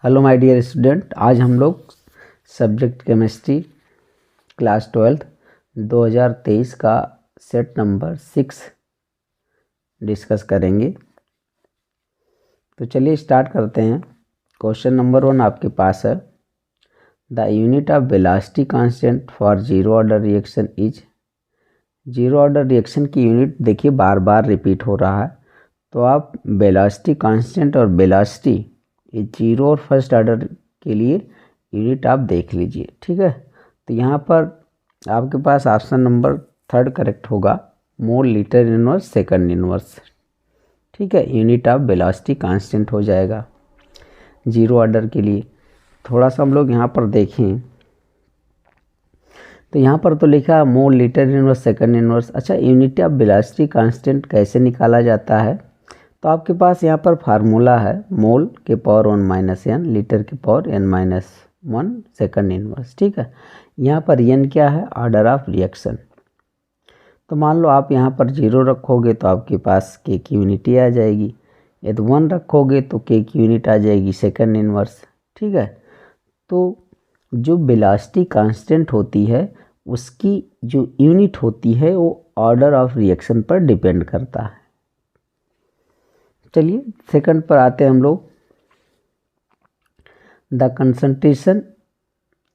Hello my dear student, आज हम लोग सब्जेक्ट केमिस्ट्री क्लास 12 2023 का सेट नंबर 6 डिस्कस करेंगे। तो चलिए स्टार्ट करते हैं। क्वेश्चन नंबर 1 आपके पास है, the unit of velocity constant for zero order reaction is. Zero order reaction की यूनिट देखिए बार बार रिपीट हो रहा है, तो आप वेलोसिटी कांस्टेंट और वेलोसिटी ये जीरो और फर्स्ट ऑर्डर के लिए यूनिट आप देख लीजिए। ठीक है, तो यहाँ पर आपके पास ऑप्शन नंबर 3 करेक्ट होगा, mole litre inverse second inverse. ठीक है, यूनिट ऑफ वेलोसिटी कांस्टेंट हो जाएगा जीरो ऑर्डर के लिए। थोड़ा सा हम लोग यहाँ पर देखें तो यहाँ पर तो लिखा mole litre inverse second inverse. अच्छा, यूनिट ऑफ वेलोसिटी कांस्टेंट कैसे निकाला जाता है? तो आपके पास यहाँ पर फार्मूला है, मोल के पावर 1 - n लीटर के पावर n-1 सेकंड इनवर्स। ठीक है, यहाँ पर n क्या है? Order of reaction. तो मान लो आप यहाँ पर 0 रखोगे तो आपके पास k की यूनिटी आ जाएगी, यदि 1 रखोगे तो k की यूनिट आ जाएगी सेकंड इनवर्स। ठीक है, तो जो वेलोसिटी कांस्टेंट होती है उसकी जो यूनिट होती है वो ऑर्डर ऑफ रिएक्शन पर डिपेंड करता है। चलिए सेकंड पर आते हैं हम लोग। The concentration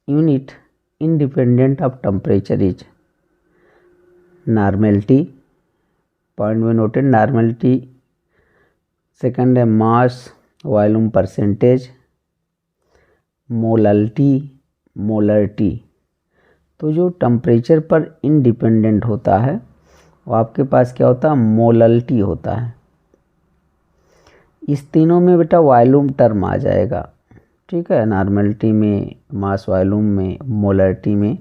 unit independent of temperature is. Normality, point में नोटेड, नॉर्मेलिटी। सेकंड है मास, वॉल्यूम, परसेंटेज, मोलरिटी, मोलरिटी। तो जो टेम्परेचर पर इंडिपेंडेंट होता है वो आपके पास क्या होता है? मोलरिटी होता है। इस तीनों में बेटा वॉल्यूम टर्म आ जाएगा। ठीक है, नॉर्मेलिटी में, मास वॉल्यूम में, मोलरिटी में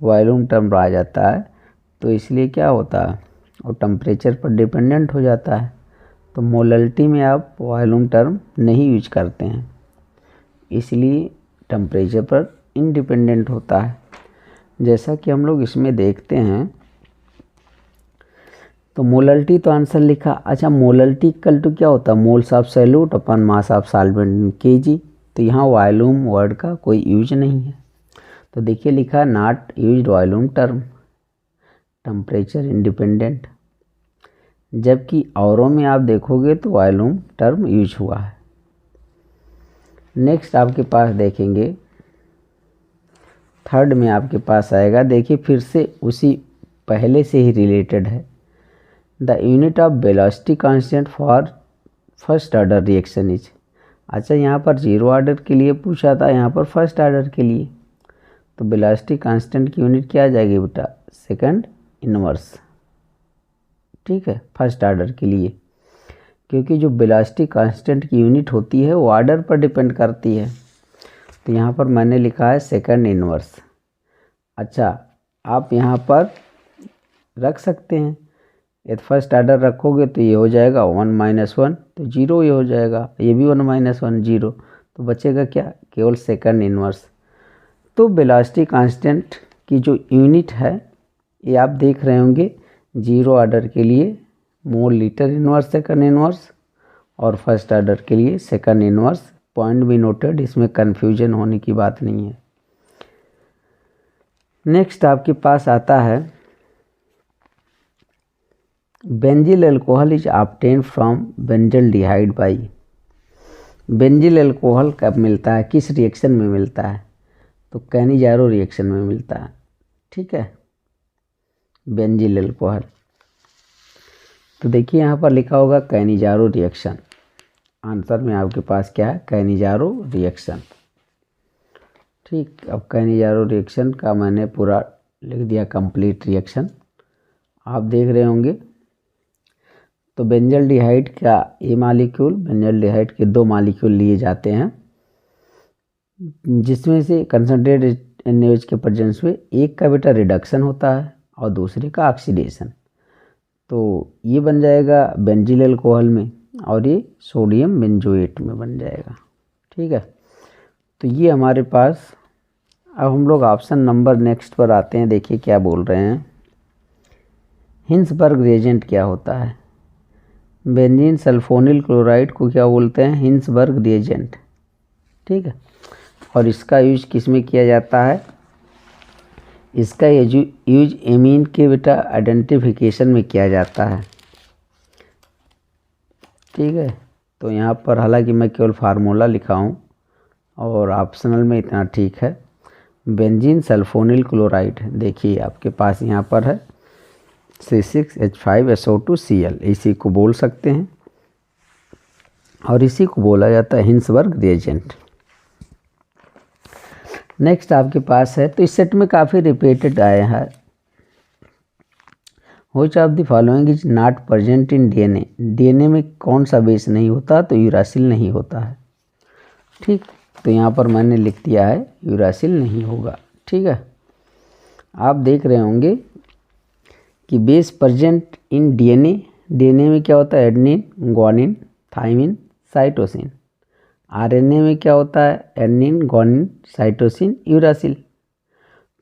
वॉल्यूम टर्म आ जाता है। तो इसलिए क्या होता है, वो टेम्परेचर पर डिपेंडेंट हो जाता है। तो मोलरिटी में आप वॉल्यूम टर्म नहीं यूज करते हैं, इसलिए टेम्परेचर पर इंडिपेंडेंट होता है। जैसा कि हम लोग इसमें देखते हैं तो मोलरिटी तो आंसर लिखा। अच्छा, मोलरिटी इक्वल टू क्या होता है? Moles of solute upon mass of solvent in KG. तो यहाँ वॉल्यूम वर्ड का कोई यूज नहीं है, तो देखिए लिखा not used volume term, temperature independent. जबकि औरों में आप देखोगे तो वॉल्यूम टर्म यूज हुआ है। नेक्स्ट आपके पास देखेंगे, थर्ड में आपके पास आएगा, देखिए फिर से उसी पहले से ही रिलेटेड है। The unit of velocity constant for first order reaction is. अच्छा, यहाँ पर जीरो ऑर्डर के लिए पूछा था, यहाँ पर फर्स्ट ऑर्डर के लिए। तो वेलोसिटी कांस्टेंट की यूनिट क्या आ जाएगी बेटा? Second inverse. ठीक है, फर्स्ट ऑर्डर के लिए, क्योंकि जो वेलोसिटी कांस्टेंट की यूनिट होती है वो ऑर्डर पर डिपेंड करती है। तो यहाँ पर मैंने लिखा है सेकंड इनवर्स। अच्छा, आप यहाँ पर रख सकते हैं, यदि फर्स्ट ऑर्डर रखोगे तो ये हो जाएगा 1 - 1 तो 0 ये हो जाएगा, ये भी 1 - 1 0, तो बचेगा क्या? केवल सेकंड इनवर्स। तो वेलोसिटी कांस्टेंट की जो यूनिट है ये आप देख रहे होंगे जीरो ऑर्डर के लिए mole litre inverse second inverse, और फर्स्ट ऑर्डर के लिए सेकंड इनवर्स। पॉइंट भी नोटेड, इसमें कन्फ्यूजन होने की बात नहीं है। नेक्स्ट आपके पास आता है, benzyl alcohol is obtained from benzaldehyde by. Benzyl alcohol कब मिलता है, किस रिएक्शन में मिलता है? तो कैनिजारो रिएक्शन में मिलता है। ठीक है, बेंजिल अल्कोहल। तो देखिए यहाँ पर लिखा होगा कैनिजारो रिएक्शन। आंसर में आपके पास क्या है? Cannizzaro reaction. ठीक, अब कैनिजारो रिएक्शन का मैंने पूरा लिख दिया, कंप्लीट रिएक्शन आप देख रहे होंगे। तो बेंजल्डिहाइड का ये मालिक्यूल, बेंजल्डिहाइड के 2 मालिक्यूल लिए जाते हैं, जिसमें से कंसनट्रेटेड NaOH के प्रेजेंस में एक का बेटा रिडक्शन होता है और दूसरे का ऑक्सीडेशन। तो ये बन जाएगा बेंजिल अल्कोहल में और ये सोडियम बेंजोएट में बन जाएगा। ठीक है, तो ये हमारे पास। अब हम लोग ऑप्शन नंबर नेक्स्ट पर आते हैं, देखिए क्या बोल रहे हैं। हिंसबर्ग रिएजेंट क्या होता है? बेंजीन सल्फोनिल क्लोराइड को क्या बोलते हैं? Hinsberg reagent. ठीक है। और इसका यूज किस में किया जाता है, इसका यूज एमीन के बेटा आइडेंटिफिकेशन में किया जाता है, ठीक है। तो यहाँ पर हालांकि मैं केवल फार्मूला लिखा हूँ और ऑप्शनल में इतना ठीक है। बेंजीन सल्फोनिल क्लोराइड, देखिए आपके पास यहाँ पर है C6H5SO2Cl, इसी को बोल सकते हैं और इसी को बोला जाता है हिंसबर्ग रिएजेंट। नेक्स्ट आपके पास है, तो इस सेट में काफ़ी रिपीटेड आए हैं। Which of the following is not present in DNA, DNA में कौन सा बेस नहीं होता, तो यूरासिल नहीं होता है, ठीक। तो यहाँ पर मैंने लिख दिया है यूरासिल नहीं होगा, ठीक है। आप देख रहे होंगे कि base present in DNA, DNA में क्या होता है, adenine, guanine, thymine, cytosine. RNA में क्या होता है, एडेनिन, ग्वानिन, साइटोसिन, यूरासिल।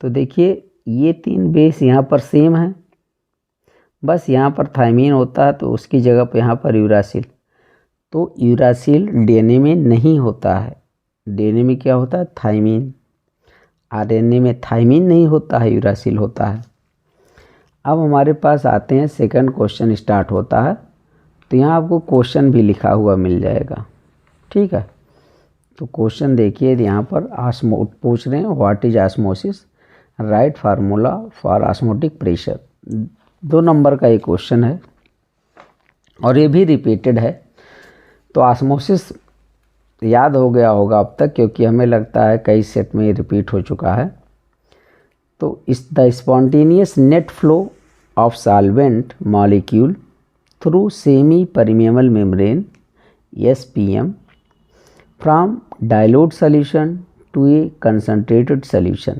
तो देखिए ये 3 बेस यहाँ पर सेम है, बस यहाँ पर थाइमिन होता है तो उसकी जगह पर यहाँ पर यूरासिल। तो यूरासिल डीएनए में नहीं होता है, डीएनए में क्या होता है, थाइमिन। आरएनए में थाइमिन नहीं होता है, यूरासिल होता है। अब हमारे पास आते हैं, सेकंड क्वेश्चन स्टार्ट होता है। तो यहाँ आपको क्वेश्चन भी लिखा हुआ मिल जाएगा, ठीक है। तो क्वेश्चन देखिए यहाँ पर पूछ रहे हैं what is osmosis, right formula for osmotic pressure. 2 number का ये क्वेश्चन है और ये भी रिपीटेड है। तो ऑस्मोसिस याद हो गया होगा अब तक, क्योंकि हमें लगता है कई सेट में ये रिपीट हो चुका है। तो इस the spontaneous net flow of solvent molecule through semi permeable membrane SPM from dilute solution to a concentrated solution.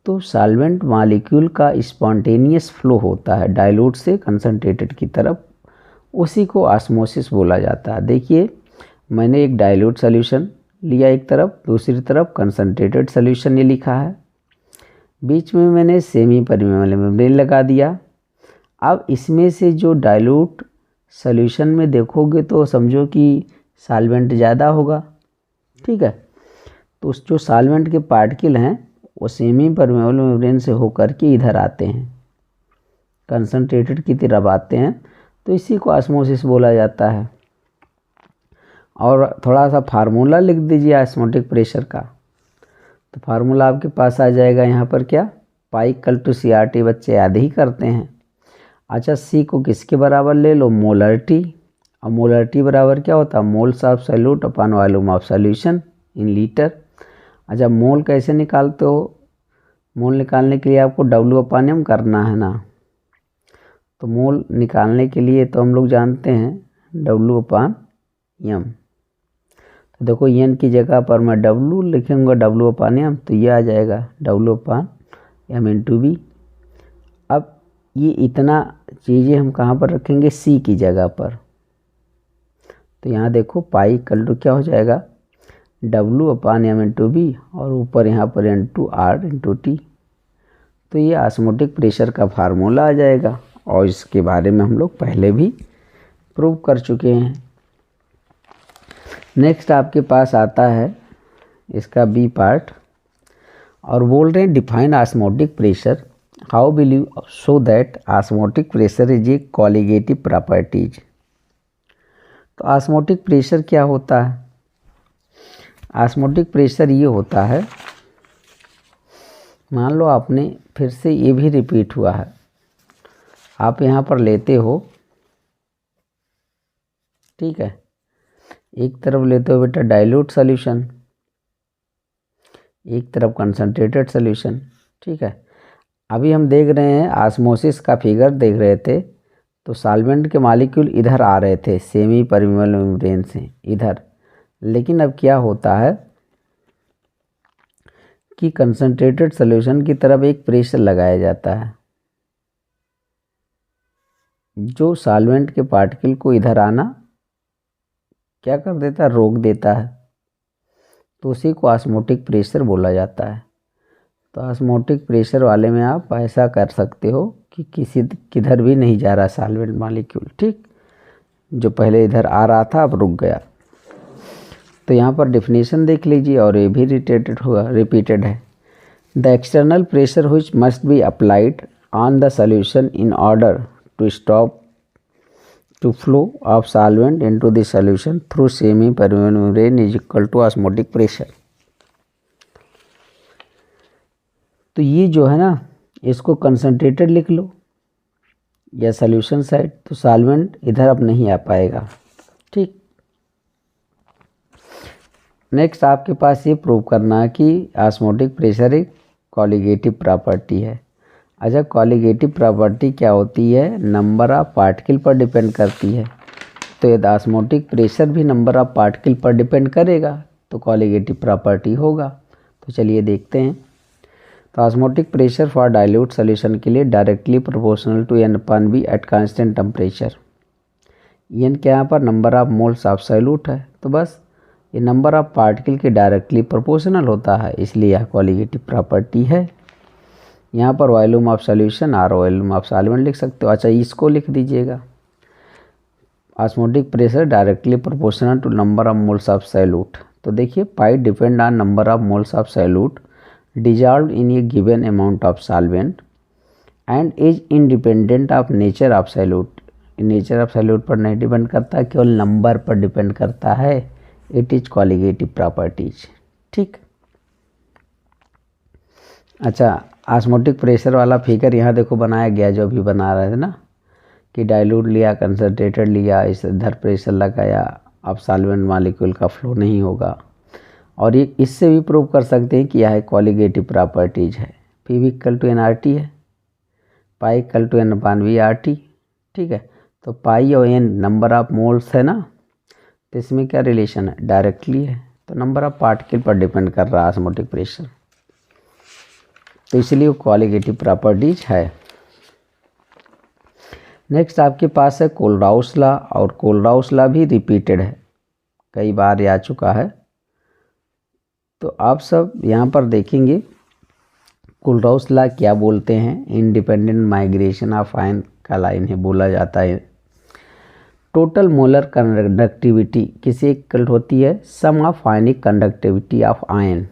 तो सॉल्वेंट मॉलिक्यूल का स्पॉन्टेनियस फ्लो होता है डाइल्यूट से कंसनट्रेटेड की तरफ, उसी को ऑस्मोसिस बोला जाता है। देखिए मैंने एक डाइल्यूट सॉल्यूशन लिया एक तरफ, दूसरी तरफ कंसनट्रेटेड सॉल्यूशन ये लिखा है, बीच में मैंने सेमी परमिएबल मेम्ब्रेन लगा दिया। अब इसमें से जो डाइल्यूट सॉल्यूशन में देखोगे तो समझो कि सॉल्वेंट ज़्यादा होगा, ठीक है। तो उस जो सॉल्वेंट के पार्टिकल हैं वो सेमी परमिएबल मेम्ब्रेन से होकर के इधर आते हैं, कंसनट्रेटेड की तरफ आते हैं, तो इसी को ऑस्मोसिस बोला जाता है। और थोड़ा सा फार्मूला लिख दीजिए ऑस्मोटिक प्रेशर का। तो फार्मूला आपके पास आ जाएगा यहाँ पर क्या, पाई इक्वल टू CRT, बच्चे याद ही करते हैं। अच्छा C को किसके बराबर ले लो, मोलरिटी, और मोलरिटी बराबर क्या होता है, moles of solute upon volume of solution in litre. अच्छा मोल कैसे निकालते हो, मोल निकालने के लिए आपको W/M करना है ना। तो मोल निकालने के लिए तो हम लोग जानते हैं W/M। तो देखो N की जगह पर मैं W लिखूँगा, W/M, तो ये आ जाएगा W/M/V। अब ये इतना चीज़ें हम कहाँ पर रखेंगे, C की जगह पर। तो यहाँ देखो पाई इक्वल टू क्या हो जाएगा, W/M/V, और ऊपर यहाँ पर N/R/T। तो ये ऑस्मोटिक प्रेशर का फार्मूला आ जाएगा और इसके बारे में हम लोग पहले भी प्रूव कर चुके हैं। नेक्स्ट आपके पास आता है इसका B पार्ट, और बोल रहे हैं define osmotic pressure, how will you show that osmotic pressure is a colligative properties. तो ऑस्मोटिक प्रेशर क्या होता है, ऑस्मोटिक प्रेशर ये होता है, मान लो आपने फिर से ये भी रिपीट हुआ है, आप यहाँ पर लेते हो, ठीक है, एक तरफ लेते हो बेटा डाइल्यूट सॉल्यूशन, एक तरफ कंसनट्रेटेड सॉल्यूशन, ठीक है। अभी हम देख रहे हैं ऑस्मोसिस का फिगर देख रहे थे, तो सॉल्वेंट के मॉलिक्यूल इधर आ रहे थे सेमी परमिएबल मेम्ब्रेन से इधर, लेकिन अब क्या होता है कि कंसनट्रेटेड सॉल्यूशन की तरफ एक प्रेशर लगाया जाता है जो सॉल्वेंट के पार्टिकल को इधर आना क्या कर देता है, रोक देता है। तो उसी को ऑस्मोटिक प्रेशर बोला जाता है। तो ऑस्मोटिक प्रेशर वाले में आप ऐसा कर सकते हो कि किधर भी नहीं जा रहा सॉल्वेंट मॉलिक्यूल, ठीक, जो पहले इधर आ रहा था अब रुक गया। तो यहाँ पर डेफिनेशन देख लीजिए और ये भी रिपीटेड है। The external pressure which must be applied on the solution in order to stop to flow of solvent into the solution through semi permeable membrane is equal to osmotic pressure। तो ये जो है ना, इसको concentrated लिख लो या solution side, तो solvent इधर अब नहीं आ पाएगा। ठीक, नेक्स्ट आपके पास ये प्रूव करना है कि ऑस्मोटिक प्रेशर एक कॉलिगेटिव प्रॉपर्टी है। अच्छा, कॉलिगेटिव प्रॉपर्टी क्या होती है? नंबर ऑफ पार्टिकल पर डिपेंड करती है। तो यदि ऑस्मोटिक प्रेशर भी नंबर ऑफ पार्टिकल पर डिपेंड करेगा तो कॉलिगेटिव प्रॉपर्टी होगा। तो चलिए देखते हैं। तो osmotic pressure for dilute solution के लिए directly proportional to N/V at constant temperature. N क्या यहाँ पर number of moles of solute है, तो बस ये नंबर ऑफ पार्टिकल के डायरेक्टली प्रोपोर्शनल होता है, इसलिए यह कॉलिगेटिव प्रॉपर्टी है। यहाँ पर वॉल्यूम ऑफ सॉल्यूशन और वॉल्यूम ऑफ सॉल्वेंट लिख सकते हो। अच्छा, इसको लिख दीजिएगा, osmotic pressure directly proportional to number of moles of solute. तो देखिए, pi depend on number of moles of solute dissolve in a given amount of solvent and is independent of nature of solute. Nature of solute पर नहीं depend करता, केवल number पर depend करता है। It is colligative properties. ठीक, अच्छा, osmotic pressure वाला फिगर यहाँ देखो बनाया गया, जो अभी बना रहे थे ना, कि डाइल्यूट लिया, कंसनट्रेटेड लिया, इस इधर प्रेशर लगाया, अब सॉल्वेंट मॉलिक्यूल का फ्लो नहीं होगा। और ये इससे भी प्रूव कर सकते हैं कि यह कॉलिगेटिव प्रॉपर्टीज है। P भी इक्वल टू NRT है, pi equal to N/V RT। ठीक है, तो पाई और N नंबर ऑफ मोल्स है ना, तो इसमें क्या रिलेशन है? डायरेक्टली है, तो नंबर ऑफ पार्टिकल पर डिपेंड कर रहा है ऑस्मोटिक प्रेशर, तो इसलिए वो कॉलिगेटिव प्रॉपर्टीज है। नेक्स्ट आपके पास है कोलराउस लॉ, और कोलराउस लॉ भी रिपीटेड है, कई बार आ चुका है। तो आप सब यहाँ पर देखेंगे कोलराउस लॉ क्या बोलते हैं। इंडिपेंडेंट माइग्रेशन ऑफ आयन का लाइन है, बोला जाता है। टोटल मोलर कंडक्टिविटी किसे इक्वल होती है? Sum of ionic conductivity of ion.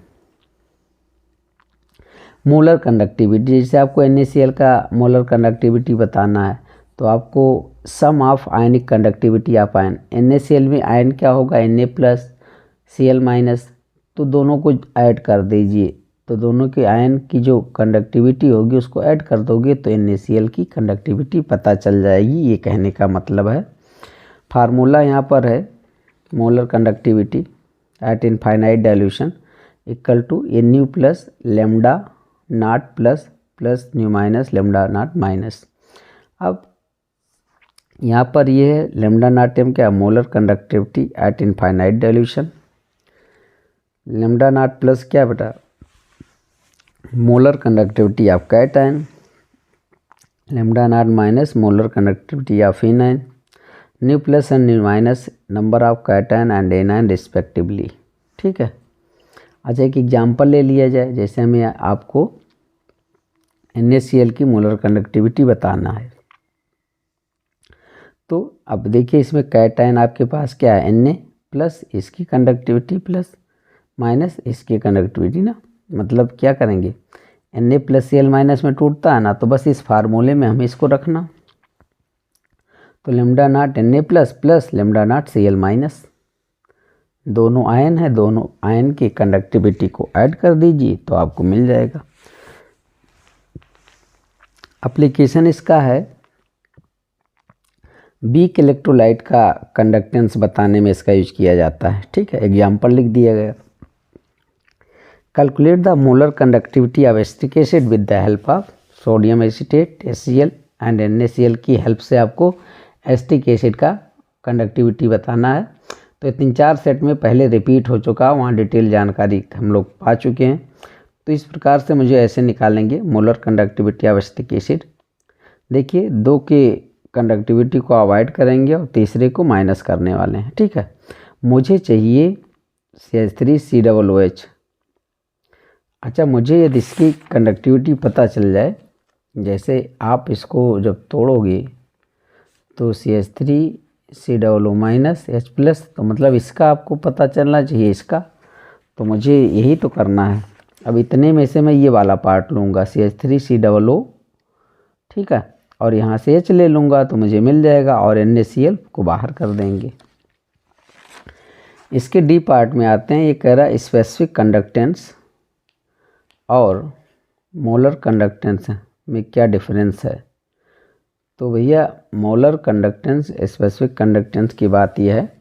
Molar conductivity, जैसे आपको NaCl का मोलर कंडक्टिविटी बताना है, तो आपको sum of ionic conductivity of ion, NaCl में आयन क्या होगा? Na+Cl-, तो दोनों को ऐड कर दीजिए, तो दोनों के आयन की जो कंडक्टिविटी होगी उसको ऐड कर दोगे तो NaCl की कंडक्टिविटी पता चल जाएगी। ये कहने का मतलब है। फार्मूला यहाँ पर है, molar conductivity at infinite dilution equal to Nu plus lambda not plus nu minus lambda not minus. अब यहाँ पर ये है लेमडा नॉट एम क्या? Molar conductivity at infinite dilution. Lambda not plus क्या बेटा? Molar conductivity of cation. Lambda not minus molar conductivity of anion. Nu plus and nu minus number of cation and anion respectively. ठीक है, अच्छा, एक example ले लिया जाए। जैसे हमें आपको NaCl की मोलर कंडक्टिविटी बताना है, तो अब देखिए इसमें कैटायन आपके पास क्या है? Na प्लस इसकी कंडक्टिविटी प्लस माइनस इसकी कंडक्टिविटी ना, मतलब क्या करेंगे? Na+Cl- में टूटता है ना, तो बस इस फार्मूले में हमें इसको रखना। तो lambda naught Na plus lambda not Cl-, दोनों आयन है, दोनों आयन की कंडक्टिविटी को ऐड कर दीजिए तो आपको मिल जाएगा। एप्लीकेशन इसका है वीक इलेक्ट्रोलाइट का कंडक्टेंस बताने में इसका यूज किया जाता है। ठीक है, एग्जाम्पल लिख दिया गया। Calculate the molar conductivity of acetic acid with the help of sodium acetate HCl and NaCl की हेल्प से आपको एसिटिक एसिड का कंडक्टिविटी बताना है। तो 3-4 सेट में पहले रिपीट हो चुका, वहाँ डिटेल जानकारी हम लोग पा चुके हैं। तो इस प्रकार से मुझे ऐसे निकालेंगे molar conductivity of acetic acid. देखिए, 2 के कंडक्टिविटी को अवॉइड करेंगे और तीसरे को माइनस करने वाले हैं। ठीक है, मुझे चाहिए CH3COOH। अच्छा, मुझे यदि इसकी कंडक्टिविटी पता चल जाए, जैसे आप इसको जब तोड़ोगे तो CH3 COO minus H plus, तो मतलब इसका आपको पता चलना चाहिए इसका, तो मुझे यही तो करना है। अब इतने में से मैं ये वाला पार्ट लूँगा CH3COO, ठीक है, और यहाँ से H ले लूँगा तो मुझे मिल जाएगा, और NaCl को बाहर कर देंगे। इसके डी पार्ट में आते हैं। ये कह रहा है स्पेसिफिक कंडक्टेंस और मोलर कंडक्टेंस में क्या डिफरेंस है। तो भैया मोलर कंडक्टेंस स्पेसिफिक कंडक्टेंस की बात यह है,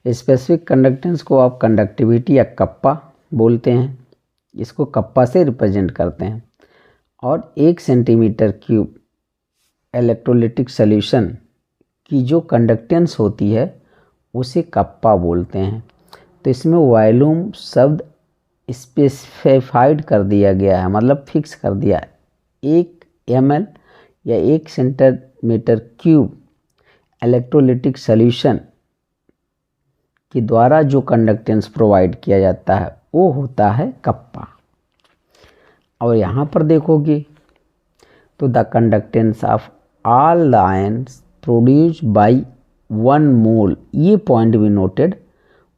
स्पेसिफिक कंडक्टेंस को आप कंडक्टिविटी या कप्पा बोलते हैं, इसको कप्पा से रिप्रेजेंट करते हैं, और 1 सेंटीमीटर क्यूब इलेक्ट्रोलिटिक सॉल्यूशन की जो कंडक्टेंस होती है उसे कप्पा बोलते हैं। तो इसमें वॉल्यूम शब्द स्पेसिफाइड कर दिया गया है, मतलब फिक्स कर दिया है। 1 ml या 1 सेंटीमीटर क्यूब इलेक्ट्रोलिटिक सॉल्यूशन के द्वारा जो कंडक्टेंस प्रोवाइड किया जाता है वो होता है कप्पा। और यहाँ पर देखोगे तो the conductance of all the ions produced by 1 मोल, ये पॉइंट भी noted,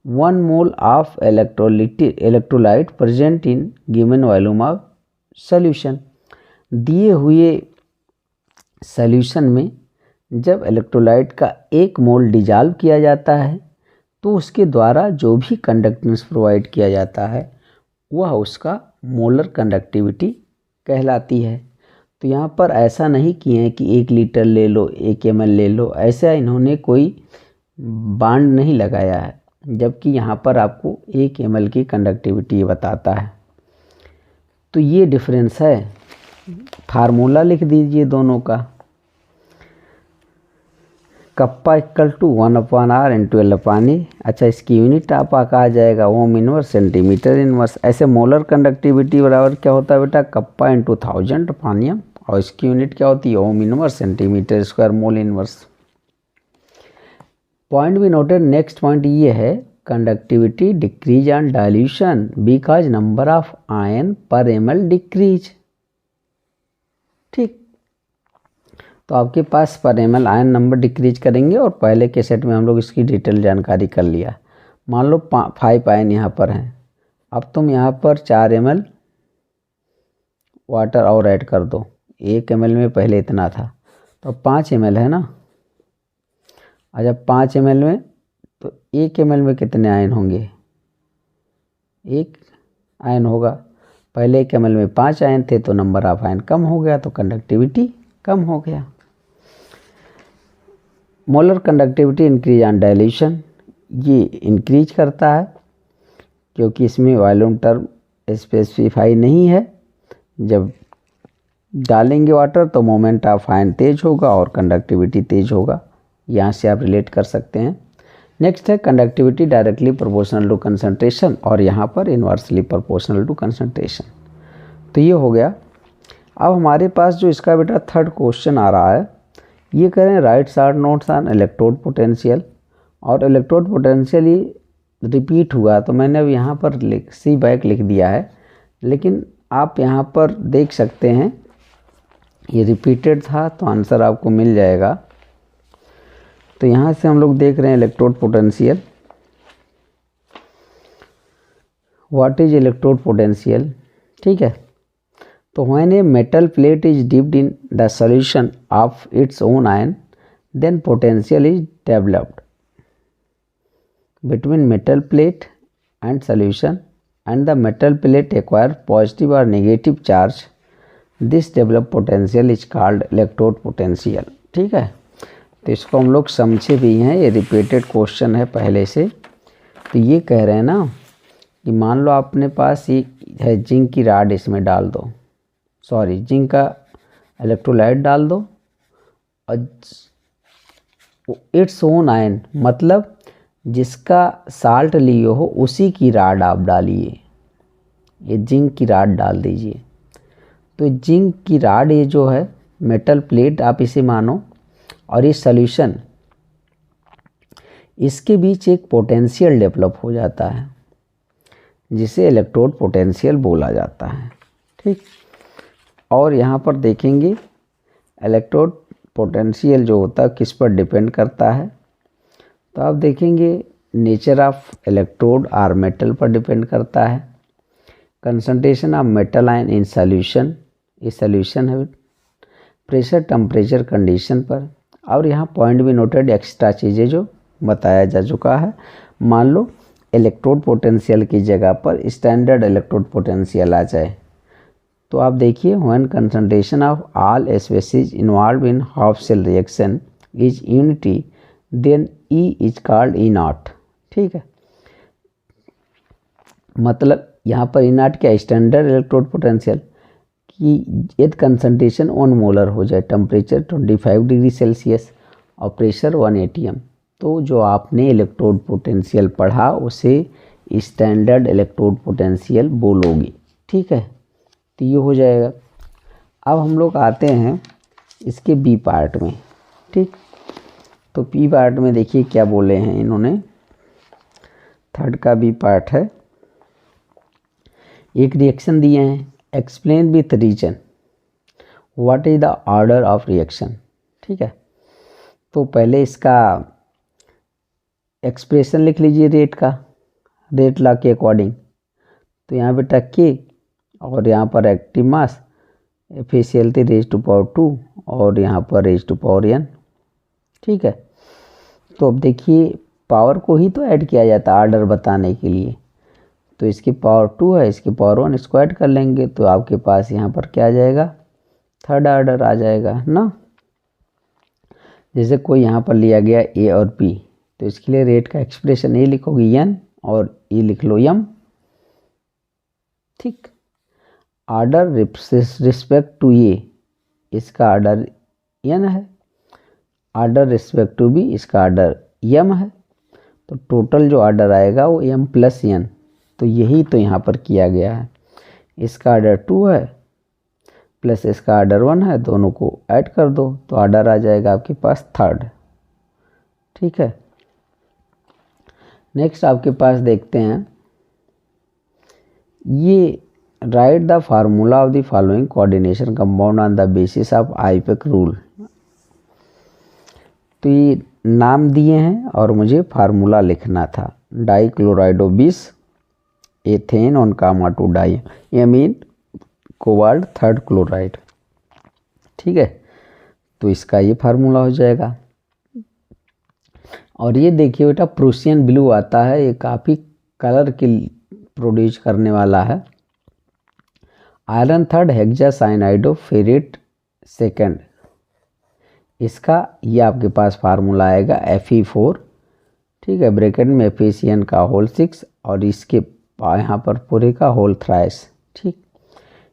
1 mole of electrolyte present in given volume of solution. दिए हुए सॉल्यूशन में जब इलेक्ट्रोलाइट का 1 मोल डिजॉल्व किया जाता है तो उसके द्वारा जो भी कंडक्टेंस प्रोवाइड किया जाता है वह उसका मोलर कंडक्टिविटी कहलाती है। तो यहाँ पर ऐसा नहीं किए हैं कि 1 लीटर ले लो, 1 ml ले लो, ऐसा इन्होंने कोई बांड नहीं लगाया है, जबकि यहाँ पर आपको 1 ml की कंडक्टिविटी बताता है। तो ये डिफरेंस है। फार्मूला लिख दीजिए दोनों का। Kappa equal to 1/r into L/A। अच्छा, इसकी यूनिट आपका कहा जाएगा ओम इनवर्स सेंटीमीटर इनवर्स। ऐसे मोलर कंडक्टिविटी बराबर क्या होता है बेटा, कप्पा इंटू 1000 पानियम, और इसकी यूनिट क्या होती है ओम inverse centimetre square mole inverse. Point भी नोटेड। नेक्स्ट पॉइंट ये है, conductivity decrease on dilution because number of ion पर ml डिक्रीज। ठीक, तो आपके पास पर ml आयन नंबर डिक्रीज करेंगे, और पहले के सेट में हम लोग इसकी डिटेल जानकारी कर लिया। मान लो 5 आयन यहाँ पर हैं, अब तुम यहाँ पर 4 ml वाटर और ऐड कर दो। 1 ml में पहले इतना था, तो 5 ml है ना। अच्छा, 5 ml में तो 1 ml में कितने आयन होंगे, 1 आयन होगा। पहले 1 ml में 5 आयन थे तो नंबर ऑफ आयन कम हो गया, तो कंडक्टिविटी कम हो गया। Molar conductivity increase on dilution, ये इंक्रीज करता है क्योंकि इसमें वॉल्यूम टर्म स्पेसिफाई नहीं है। जब डालेंगे वाटर तो मोमेंट ऑफ आयन तेज होगा और कंडक्टिविटी तेज होगा। यहाँ से आप रिलेट कर सकते हैं। नेक्स्ट है conductivity directly proportional to concentration, और यहाँ पर इन्वर्सली प्रोपोर्शनल टू कंसंट्रेशन। तो ये हो गया। अब हमारे पास जो इसका बेटा थर्ड क्वेश्चन आ रहा है, ये कह रहे हैं right short notes on electrode potential, और इलेक्ट्रोड पोटेंशियल ही रिपीट हुआ, तो मैंने अब यहाँ पर सी बैक लिख दिया है, लेकिन आप यहाँ पर देख सकते हैं ये रिपीटेड था, तो आंसर आपको मिल जाएगा। तो यहाँ से हम लोग देख रहे हैं electrode potential. What is electrode potential, ठीक है। तो when a metal plate is dipped in the solution of its own ion, then potential is developed between metal plate and solution, and the metal plate acquire positive or negative charge. This developed potential is called electrode potential। ठीक है, तो इसको हम लोग समझे भी हैं, ये रिपीटेड क्वेश्चन है पहले से। तो ये कह रहे हैं ना कि मान लो अपने पास ये है जिंक की राड, इसमें डाल दो, सॉरी जिंक का इलेक्ट्रोलाइट डाल दो, और इट्स ओन आयन मतलब जिसका साल्ट लिए हो उसी की राड आप डालिए, ये जिंक की राड डाल दीजिए। तो जिंक की राड ये जो है मेटल प्लेट आप इसे मानो, और ये सॉल्यूशन, इसके बीच एक पोटेंशियल डेवलप हो जाता है जिसे इलेक्ट्रोड पोटेंशियल बोला जाता है। ठीक, और यहाँ पर देखेंगे इलेक्ट्रोड पोटेंशियल जो होता है किस पर डिपेंड करता है, तो आप देखेंगे nature of electrode or metal पर डिपेंड करता है, concentration of metal ion in solution, ये सॉल्यूशन है, प्रेशर टेम्परेचर कंडीशन पर, और यहाँ पॉइंट भी नोटेड एक्स्ट्रा चीज़ें जो बताया जा चुका है। मान लो इलेक्ट्रोड पोटेंशियल की जगह पर स्टैंडर्ड इलेक्ट्रोड पोटेंशियल आ जाए, तो आप देखिए when concentration of all species involve in half cell reaction is unity then E is called E not. ठीक है, मतलब यहाँ पर ई नॉट क्या, स्टैंडर्ड इलेक्ट्रोड पोटेंशियल कि यदि कंसंट्रेशन 1 मोलर हो जाए, टेम्परेचर 25 डिग्री सेल्सियस और प्रेशर 1 atm, तो जो आपने इलेक्ट्रोड पोटेंशियल पढ़ा उसे स्टैंडर्ड इलेक्ट्रोड पोटेंशियल बोलोगे। ठीक है, तो ये हो जाएगा। अब हम लोग आते हैं इसके बी पार्ट में। ठीक, तो बी पार्ट में देखिए क्या बोले हैं इन्होंने, थर्ड का बी पार्ट है, एक रिएक्शन दिए हैं, explain with reason what is the order of reaction. ठीक है, तो पहले इसका एक्सप्रेशन लिख लीजिए रेट का, रेट लॉ के अकॉर्डिंग। तो यहाँ पे टक के और यहाँ पर active mass efficiency raise to power 2 और यहाँ पर रेज टू पावर n। ठीक है, तो अब देखिए पावर को ही तो ऐड किया जाता है ऑर्डर बताने के लिए, तो इसकी पावर 2 है, इसकी पावर 1, इसको ऐड कर लेंगे तो आपके पास यहाँ पर क्या आ जाएगा, थर्ड ऑर्डर आ जाएगा ना। जैसे कोई यहाँ पर लिया गया ए और बी, तो इसके लिए रेट का एक्सप्रेशन ए लिखोगे n और e लिख लो m। ठीक, ऑर्डर रिस्पेक्ट टू ए, इसका ऑर्डर n है, ऑर्डर रिस्पेक्ट टू बी, इसका ऑर्डर m है, तो टोटल जो ऑर्डर आएगा वो m प्लस n। तो यही तो यहाँ पर किया गया है, इसका ऑर्डर 2 है प्लस इसका ऑर्डर 1 है, दोनों को ऐड कर दो तो ऑर्डर आ जाएगा आपके पास थर्ड। ठीक है, नेक्स्ट आपके पास देखते हैं, ये right the formula of the following coordination compound on the basis of IUPAC rule. तो ये नाम दिए हैं और मुझे फार्मूला लिखना था, dichlorido 20 ethane on comma 2 diamine cobalt third chloride. ठीक है, तो इसका ये फार्मूला हो जाएगा। और ये देखिए बेटा प्रूसियन ब्लू आता है, ये काफ़ी कलर की प्रोड्यूस करने वाला है। आयरन थर्ड हेक्सासाइनाइडो फेरेट सेकेंड, इसका ये आपके पास फार्मूला आएगा Fe4। ठीक है, ब्रैकेट में FeCN का होल 6 और इसके यहाँ पर पूरे का होल थ्राइस। ठीक,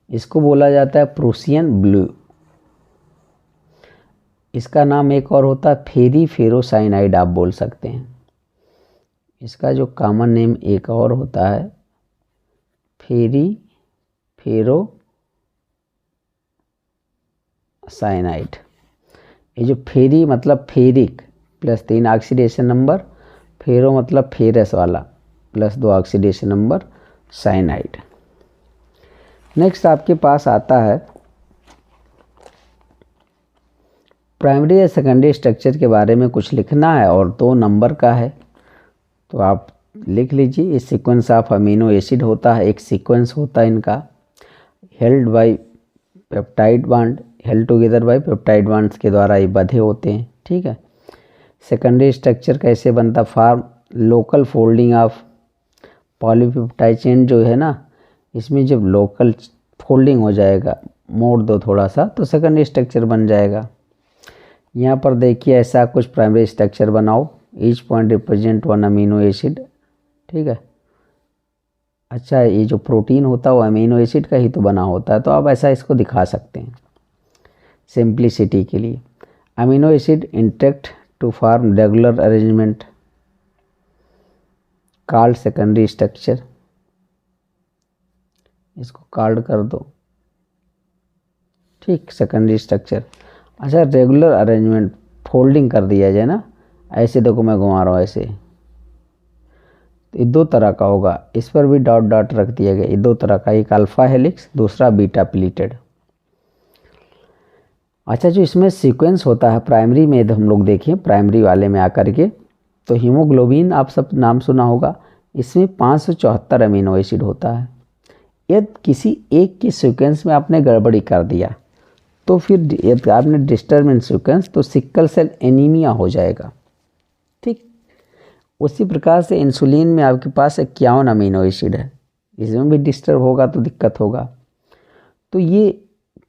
इसको बोला जाता है प्रूसियन ब्लू। इसका नाम एक और होता है फेरी फेरोसाइनाइड, आप बोल सकते हैं। इसका जो कॉमन नेम एक और होता है फेरी फेरोसाइनाइड। ये जो फेरी मतलब फेरिक प्लस 3 ऑक्सीडेशन नंबर, फेरो मतलब फेरस वाला plus 2 oxidation number, cyanide. Next आपके पास आता है प्राइमरी या सेकेंडरी स्ट्रक्चर के बारे में कुछ लिखना है और 2 नंबर का है, तो आप लिख लीजिए। ये सीक्वेंस ऑफ अमीनो एसिड होता है, एक सीक्वेंस होता है इनका, held by peptide bond, held together by peptide bonds के द्वारा ये बंधे होते हैं। ठीक है, सेकेंडरी स्ट्रक्चर कैसे बनता, form local folding of polypeptide chain जो है ना, इसमें जब लोकल फोल्डिंग हो जाएगा, मोड़ दो थोड़ा सा तो सेकेंडरी स्ट्रक्चर बन जाएगा। यहाँ पर देखिए ऐसा कुछ प्राइमरी स्ट्रक्चर बनाओ, each point represent 1 amino acid. ठीक है, अच्छा ये जो प्रोटीन होता है वो अमीनो एसिड का ही तो बना होता है, तो आप ऐसा इसको दिखा सकते हैं सिंप्लिसिटी के लिए। Amino acid intact to form regular arrangement called secondary structure, इसको कॉल्ड कर दो। ठीक, सेकेंडरी स्ट्रक्चर। अच्छा, रेगुलर अरेंजमेंट फोल्डिंग कर दिया जाए ना, ऐसे देखो मैं घुमा रहा हूँ ऐसे, तो ये 2 तरह का होगा, इस पर भी डॉट डॉट रख दिया गया, ये 2 तरह का, एक अल्फा हेलिक्स, दूसरा बीटा प्लीटेड। अच्छा, जो इसमें सीक्वेंस होता है प्राइमरी में, हम लोग देखें प्राइमरी वाले में आकर के, तो हीमोग्लोबिन आप सब नाम सुना होगा, इसमें 574 अमीनो एसिड होता है। यदि किसी एक के सीक्वेंस में आपने गड़बड़ी कर दिया तो फिर यदि आपने डिस्टर्ब इन सीक्वेंस तो सिकल सेल एनीमिया हो जाएगा। ठीक, उसी प्रकार से इंसुलिन में आपके पास 51 अमीनो एसिड है, इसमें भी डिस्टर्ब होगा तो दिक्कत होगा। तो ये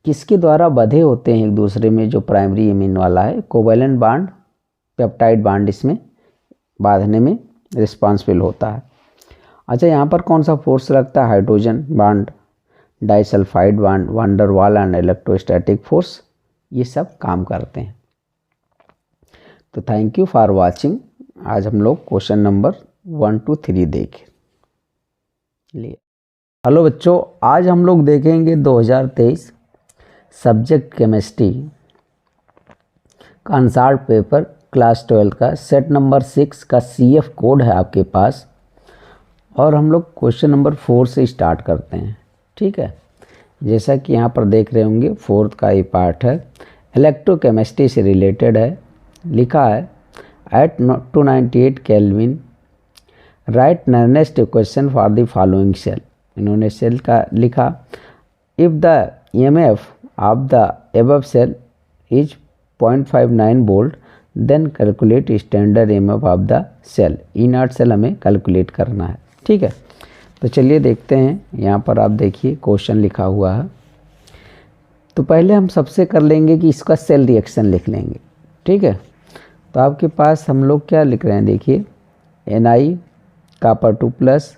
किसके द्वारा बंधे होते हैं एक दूसरे में, जो प्राइमरी इम्यून वाला है, कोवैलेंट बांड, पेप्टाइड बांड इसमें बांधने में रिस्पॉन्सिबल होता है। अच्छा, यहाँ पर कौन सा फोर्स लगता है? Hydrogen bond, disulphide bond, wonder वाल एंड इलेक्ट्रोस्टैटिक फोर्स, ये सब काम करते हैं। तो थैंक यू फॉर वाचिंग। आज हम लोग क्वेश्चन नंबर 1 to 3 देख लिए। हेलो बच्चों, आज हम लोग देखेंगे 2023 सब्जेक्ट केमिस्ट्री का आंसर पेपर क्लास 12 का सेट नंबर 6 का CF कोड है आपके पास, और हम लोग क्वेश्चन नंबर 4 से स्टार्ट करते हैं। ठीक है, जैसा कि यहाँ पर देख रहे होंगे 4th का ये पार्ट है, इलेक्ट्रोकेमिस्ट्री से रिलेटेड है। लिखा है at 298 kelvin write Nernst equation for the following cell. इन्होंने सेल का लिखा, if the EMF of the above cell is 0.59 volt then calculate standard EMF of the cell. E0 cell हमें calculate करना है। ठीक है, तो चलिए देखते हैं। यहाँ पर आप देखिए क्वेश्चन लिखा हुआ है। तो पहले हम सबसे कर लेंगे कि इसका सेल रिएक्शन लिख लेंगे। ठीक है, तो आपके पास हम लोग क्या लिख रहे हैं, देखिए Na कॉपर 2+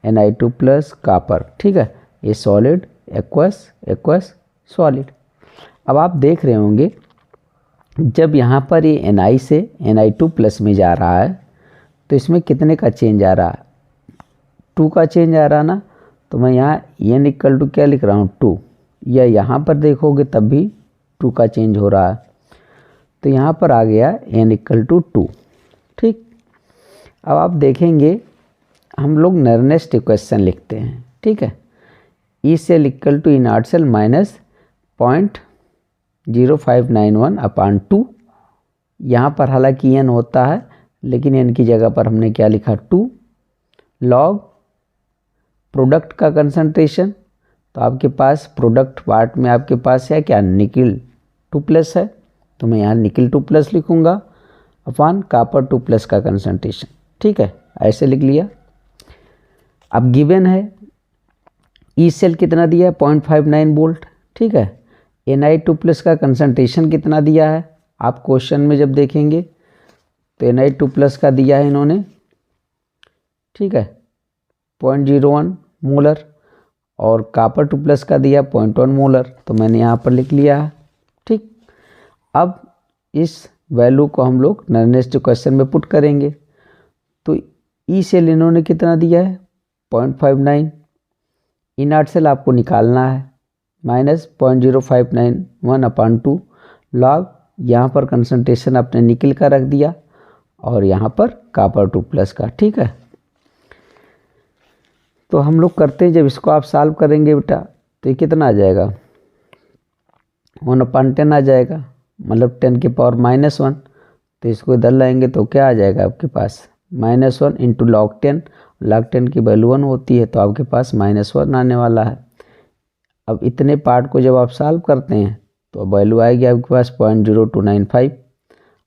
Ni2+ कॉपर। ठीक है, ये सॉलिड एक्वस सॉलिड। अब आप देख रहे होंगे जब यहाँ पर ये Na से Ni2+ में जा रहा है तो इसमें कितने का चेंज आ रहा है? 2 का चेंज आ रहा ना। तो मैं यहाँ n = क्या लिख रहा हूँ? 2। या यहाँ पर देखोगे तब भी 2 का चेंज हो रहा है, तो यहाँ पर आ गया n = 2। ठीक, अब आप देखेंगे हम लोग नर्नेस्ट इक्वेशन लिखते हैं। ठीक है, E cell = E0 cell minus 0.0591/2। यहाँ पर हालांकि n होता है, लेकिन n की जगह पर हमने क्या लिखा? 2 लॉग प्रोडक्ट का कंसंट्रेशन। तो आपके पास प्रोडक्ट पार्ट में आपके पास है क्या? निकल 2+ है, तो मैं यहाँ निकल 2+ लिखूँगा अपॉन कॉपर 2+ का कंसंट्रेशन। ठीक है, ऐसे लिख लिया। अब गिवन है ई सेल कितना दिया है? 0.59 वोल्ट। ठीक है, Ni2+ का कंसंट्रेशन कितना दिया है? आप क्वेश्चन में जब देखेंगे तो Ni2+ का दिया है इन्होंने, ठीक है, 0.01 मोलर, और कॉपर 2+ का दिया 0.1 मोलर, तो मैंने यहाँ पर लिख लिया है। ठीक, अब इस वैल्यू को हम लोग नर्नेस्ट इक्वेशन में पुट करेंगे। तो ई सेल इन्होंने कितना दिया है? 0.59। E0 सेल आपको निकालना है, माइनस 0.0591/2 लॉग, यहाँ पर कंसंट्रेशन आपने निकल का रख दिया और यहाँ पर कॉपर 2+ का। ठीक है, तो हम लोग करते हैं, जब इसको आप सॉल्व करेंगे बेटा तो ये कितना आ जाएगा? 1/10 आ जाएगा, मतलब 10⁻⁻1। तो इसको इधर लाएंगे तो क्या आ जाएगा आपके पास? -1 × log 10। log 10 की वैल्यू 1 होती है, तो आपके पास -1 आने वाला है। अब इतने पार्ट को जब आप सॉल्व करते हैं तो वैल्यू आएगी आपके पास 0.0295,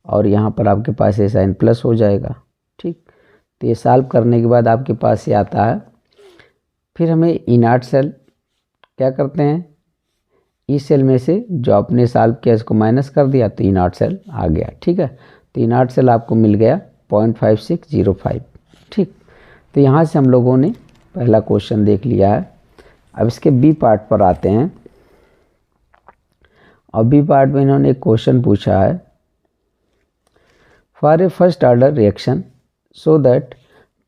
और यहाँ पर आपके पास ये साइन प्लस हो जाएगा। ठीक, तो ये सॉल्व करने के बाद आपके पास ये आता है। फिर हमें E0 सेल क्या करते हैं, ई सेल में से जो आपने सॉल्व किया इसको माइनस कर दिया तो E0 सेल आ गया। ठीक है, तो E0 सेल आपको मिल गया 0.5605। ठीक, तो यहाँ से हम लोगों ने पहला क्वेश्चन देख लिया है। अब इसके बी पार्ट पर आते हैं, और बी पार्ट में इन्होंने एक क्वेश्चन पूछा है, for a first order reaction so that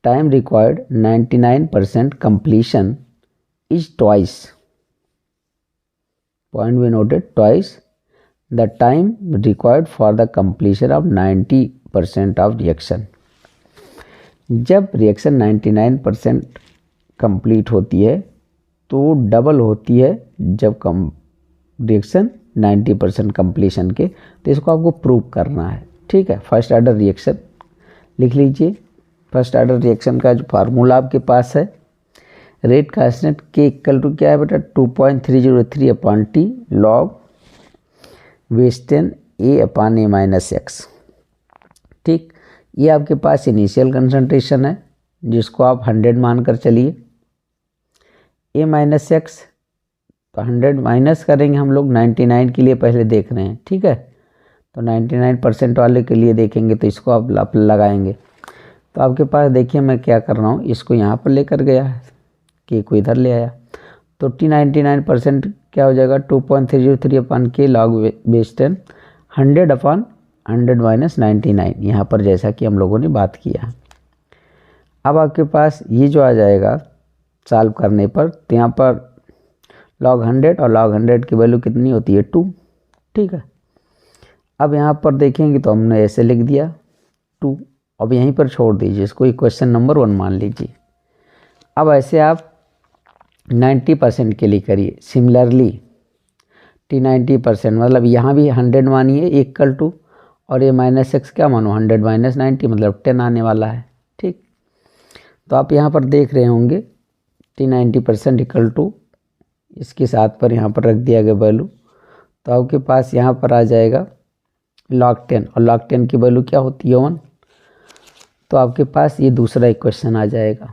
time required 99% completion is twice, point we noted, twice the time required for the completion of 90% of reaction। जब रिएक्शन 99% कंप्लीट होती है तो डबल होती है जब रिएक्शन 90% कंप्लीशन के। तो इसको आपको प्रूव करना है। ठीक है, फर्स्ट ऑर्डर रिएक्शन लिख लीजिए। फर्स्ट ऑर्डर रिएक्शन का जो फार्मूला आपके पास है, रेट कांस्टेंट के इक्वल टू क्या है बेटा 2.303 अपॉन टी लॉग बेस 10 ए अपॉन ए माइनस एक्स। ठीक, ये आपके पास इनिशियल कंसंट्रेशन है जिसको आप 100 मानकर चलिए। ए माइनस एक्स तो 100 माइनस करेंगे हम लोग 99 के लिए पहले देख रहे हैं, ठीक है। तो 99% वाले के लिए देखेंगे तो इसको आप लगाएंगे। तो आपके पास देखिए मैं क्या कर रहा हूँ, इसको यहाँ पर लेकर गया है, के को इधर ले आया, तो टी 99% क्या हो जाएगा 2.303 अपॉन के लॉग बेस 10 100 अपॉन 100 माइनस 99, यहाँ पर जैसा कि हम लोगों ने बात किया। अब आपके पास ये जो आ जाएगा सॉल्व करने पर, तो यहाँ पर लॉग 100 और लॉग 100 की वैल्यू कितनी होती है 2, ठीक है। अब यहाँ पर देखेंगे तो हमने ऐसे लिख दिया 2, अब यहीं पर छोड़ दीजिए, इसको इक्वेशन नंबर 1 मान लीजिए। अब ऐसे आप 90% के लिए करिए। सिमिलरली टी 90% मतलब यहाँ भी 100 मानिए इक्वल टू, और ये माइनस एक्स क्या मानो 100 माइनस 90 मतलब 10 आने वाला है, ठीक। तो आप यहाँ पर देख रहे होंगे टी 90% इक्वल टू, इसके साथ पर यहाँ पर रख दिया गया वैल्यू, तो आपके पास यहाँ पर आ जाएगा log 10, और log 10 की वैल्यू क्या होती है 1, तो आपके पास ये दूसरा इक्वेशन आ जाएगा,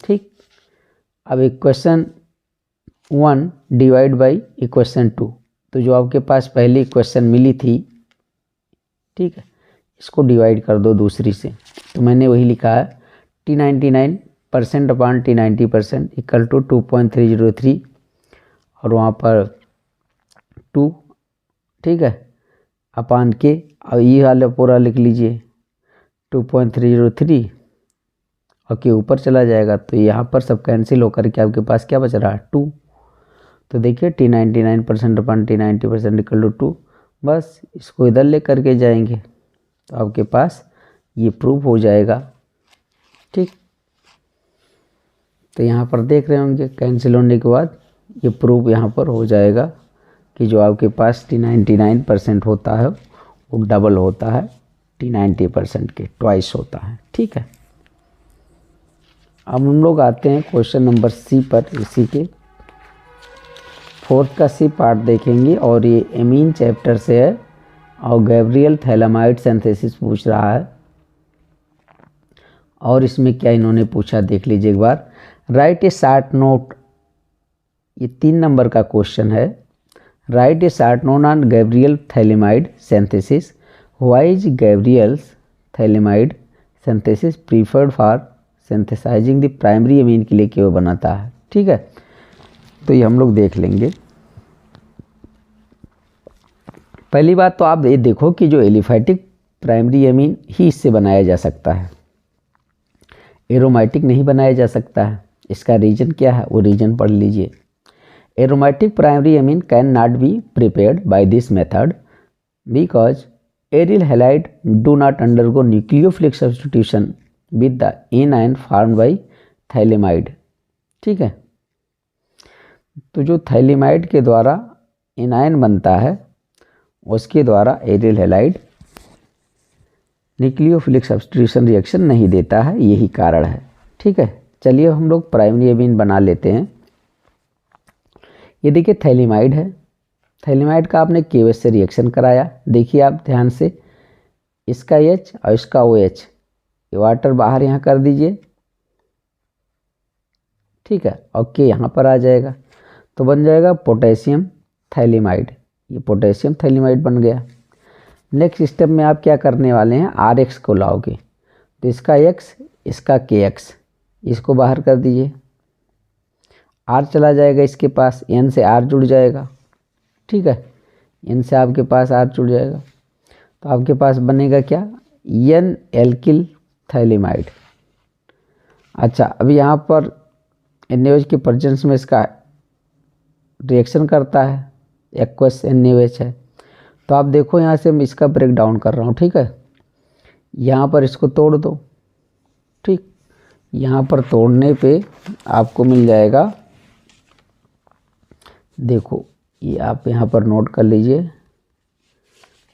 ठीक। अब इक्वेशन 1 डिवाइड बाई इक्वेशन 2, तो जो आपके पास पहली इक्वेशन मिली थी, ठीक है, इसको डिवाइड कर दो दूसरी से, तो मैंने वही लिखा है T 99% upon T 90% equal to 2.303 और वहाँ पर 2, ठीक है, अपॉन के, अब ये वाला पूरा लिख लीजिए 2.303 और के ऊपर चला जाएगा, तो यहाँ पर सब कैंसिल होकर के आपके पास क्या बच रहा है 2। तो देखिए T 99% upon T 90% equal to 2, बस इसको इधर ले करके जाएंगे तो आपके पास ये प्रूफ हो जाएगा, ठीक। तो यहाँ पर देख रहे होंगे कैंसिल होने के बाद ये प्रूफ यहाँ पर हो जाएगा कि जो आपके पास टी 99% होता है वो डबल होता है टी 90% के, ट्वाइस होता है, ठीक है। अब हम लोग आते हैं क्वेश्चन नंबर सी पर, इसी के 4th का सी पार्ट देखेंगे और ये एमीन चैप्टर से है और गैब्रियल थैलामाइड सिंथेसिस पूछ रहा है। और इसमें क्या इन्होंने पूछा देख लीजिए एक बार। राइट ए शॉर्ट नोट, ये 3 नंबर का क्वेश्चन है। Write a short note on Gabriel phthalimide synthesis, why is Gabriel's phthalimide synthesis preferred for synthesising the primary amine के लिए क्यों बनाता है, ठीक है। तो ये हम लोग देख लेंगे। पहली बात तो आप ये देखो कि जो एलिफैटिक प्राइमरी एमीन ही इससे बनाया जा सकता है, एरोमेटिक नहीं बनाया जा सकता है। इसका रीजन क्या है वो रीजन पढ़ लीजिए। Aromatic primary amine can not be prepared by this method because aryl halide do not undergo nucleophilic substitution with the A9 formed by phthalimide, ठीक है। तो जो थैलेमाइड के द्वारा एनाइन बनता है उसके द्वारा aryl halide nucleophilic substitution reaction नहीं देता है, यही कारण है, ठीक है। चलिए हम लोग प्राइमरी एमीन बना लेते हैं। ये देखिए थैलेमाइड है, थैलेमाइड का आपने KOH से रिएक्शन कराया, देखिए आप ध्यान से, इसका H और इसका OH, ये वाटर बाहर यहाँ कर दीजिए, ठीक है, और K यहाँ पर आ जाएगा तो बन जाएगा पोटेशियम थैलेमाइड। ये पोटेशियम थैलेमाइड बन गया। नेक्स्ट स्टेप में आप क्या करने वाले हैं, RX को लाओगे, तो इसका X इसका KX, इसको बाहर कर दीजिए, R चला जाएगा इसके पास, N से R जुड़ जाएगा, ठीक है, N से आपके पास R जुड़ जाएगा, तो आपके पास बनेगा क्या N एल्किल थैलेमाइड। अच्छा, अब यहाँ पर NaOH के प्रेजेंस में इसका रिएक्शन करता है, एक्वस NaOH है, तो आप देखो यहाँ से मैं इसका ब्रेक डाउन कर रहा हूँ, ठीक है। यहाँ पर इसको तोड़ दो, ठीक, यहाँ पर तोड़ने पे आपको मिल जाएगा, देखो ये आप यहाँ पर नोट कर लीजिए,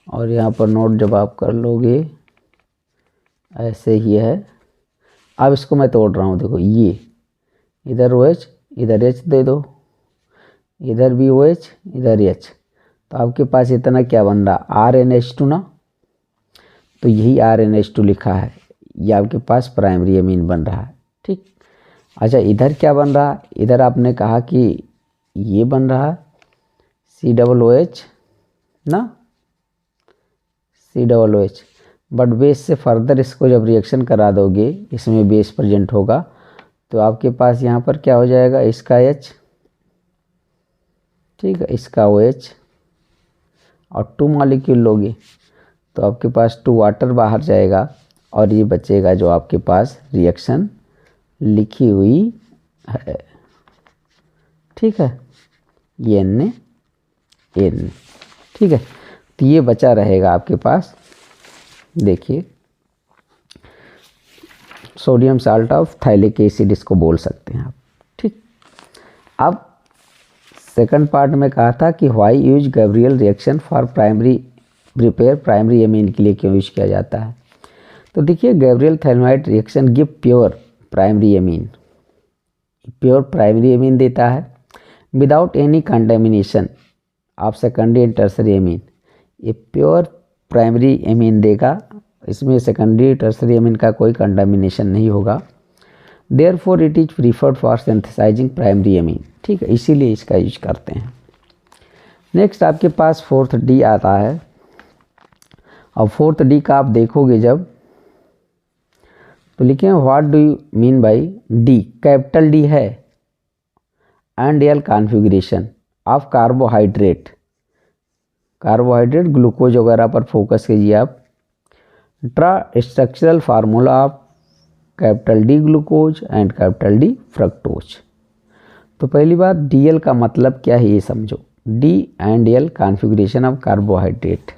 और यहाँ पर नोट जब आप कर लोगे ऐसे ही है। अब इसको मैं तोड़ रहा हूँ, देखो ये इधर OH इधर H दे दो, इधर भी OH इधर H, तो आपके पास इतना क्या बन रहा RNH2 ना, तो यही RNH2 लिखा है, ये आपके पास प्राइमरी अमीन बन रहा है। ठीक, अच्छा इधर क्या बन रहा, इधर आपने कहा कि ये बन रहा है COOH ना, COOH, बट बेस से फर्दर इसको जब रिएक्शन करा दोगे, इसमें बेस प्रेजेंट होगा, तो आपके पास यहाँ पर क्या हो जाएगा, इसका H, ठीक है, इसका OH और 2 मॉलिक्यूल लोगे तो आपके पास 2 वाटर बाहर जाएगा और ये बचेगा जो आपके पास रिएक्शन लिखी हुई है। ठीक है, ये Na, ठीक है, तो ये बचा रहेगा आपके पास, देखिए सोडियम साल्ट ऑफ थाइलिक एसिड इसको बोल सकते हैं आप। ठीक, अब सेकंड पार्ट में कहा था कि why use Gabriel reaction for primary prepare primary amine के लिए क्यों यूज किया जाता है। तो देखिए Gabriel phthalimide reaction give pure primary amine, pure primary amine देता है without any contamination of secondary and tertiary amine. ये प्योर प्राइमरी एमीन देगा, इसमें सेकेंडरी टर्सरी एमीन का कोई कंटामिनेशन नहीं होगा। Therefore it is preferred for synthesising primary amine. ठीक है, इसीलिए इसका यूज करते हैं। नेक्स्ट आपके पास 4th D आता है, और 4th D का आप देखोगे जब, तो लिखे हैं what do you mean by D, capital D है and L configuration of carbohydrate, carbohydrate glucose वगैरह पर फोकस कीजिए आप। Draw structural formula of capital D glucose and capital D fructose. तो पहली बात DL का मतलब क्या है ये समझो, D and L configuration of carbohydrate,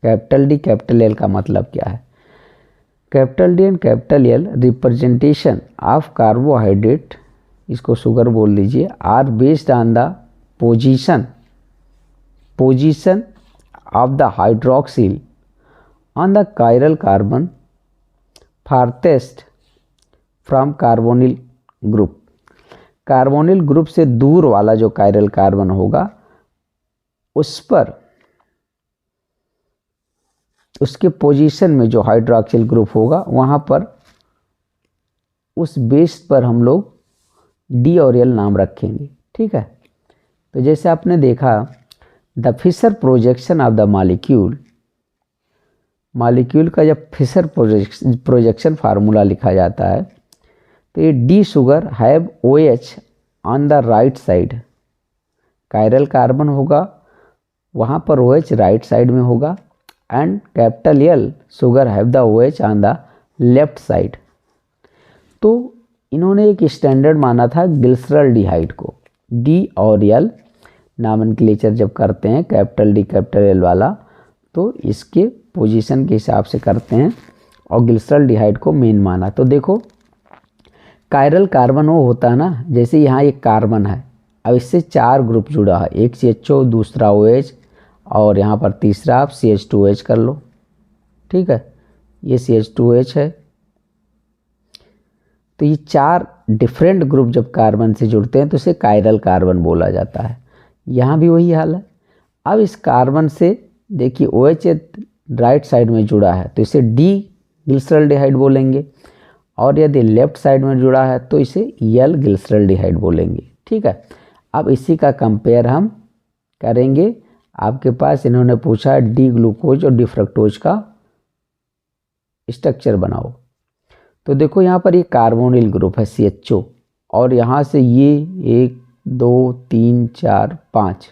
capital D capital L का मतलब क्या है। Capital D and capital L representation of carbohydrate, इसको शुगर बोल दीजिए, are based on the position of the hydroxyl on the chiral carbon farthest from carbonyl group. Carbonyl group से दूर वाला जो कायरल कार्बन होगा उस पर, उसके पोजीशन में जो हाइड्रोक्सिल ग्रुप होगा वहाँ पर उस बेस पर हम लोग D और L नाम रखेंगे। ठीक है, तो जैसे आपने देखा the Fischer projection of the molecule, molecule का जब फिशर प्रोजेक्शन फार्मूला लिखा जाता है तो ये D sugar have OH on the right side, chiral carbon होगा वहाँ पर OH राइट साइड में होगा, and capital L sugar have the OH on the left side. तो इन्होंने एक स्टैंडर्ड माना था ग्लिसरॉल्डिहाइड को, D और L नामनक्लेचर जब करते हैं कैपिटल D कैपिटल L वाला, तो इसके पोजीशन के हिसाब से करते हैं, और ग्लिसरॉल्डिहाइड को मेन माना। तो देखो कायरल कार्बन वो होता है ना, जैसे यहाँ एक कार्बन है, अब इससे 4 ग्रुप जुड़ा है, एक CHO, दूसरा OH, और यहाँ पर तीसरा आप CH2OH कर लो। ठीक है, ये CH2OH है। तो ये 4 डिफरेंट ग्रुप जब कार्बन से जुड़ते हैं तो इसे कायरल कार्बन बोला जाता है। यहाँ भी वही हाल है। अब इस कार्बन से देखिए OH राइट साइड में जुड़ा है तो इसे D ग्लिसरॉल्डिहाइड बोलेंगे, और यदि लेफ्ट साइड में जुड़ा है तो इसे L ग्लिसरॉल्डिहाइड बोलेंगे। ठीक है, अब इसी का कंपेयर हम करेंगे। आपके पास इन्होंने पूछा है D ग्लूकोज और D फ्रक्टोज का स्ट्रक्चर बनाओ, तो देखो यहाँ पर ये कार्बोनिल ग्रुप है CHO, और यहाँ से ये 1 2 3 4 5,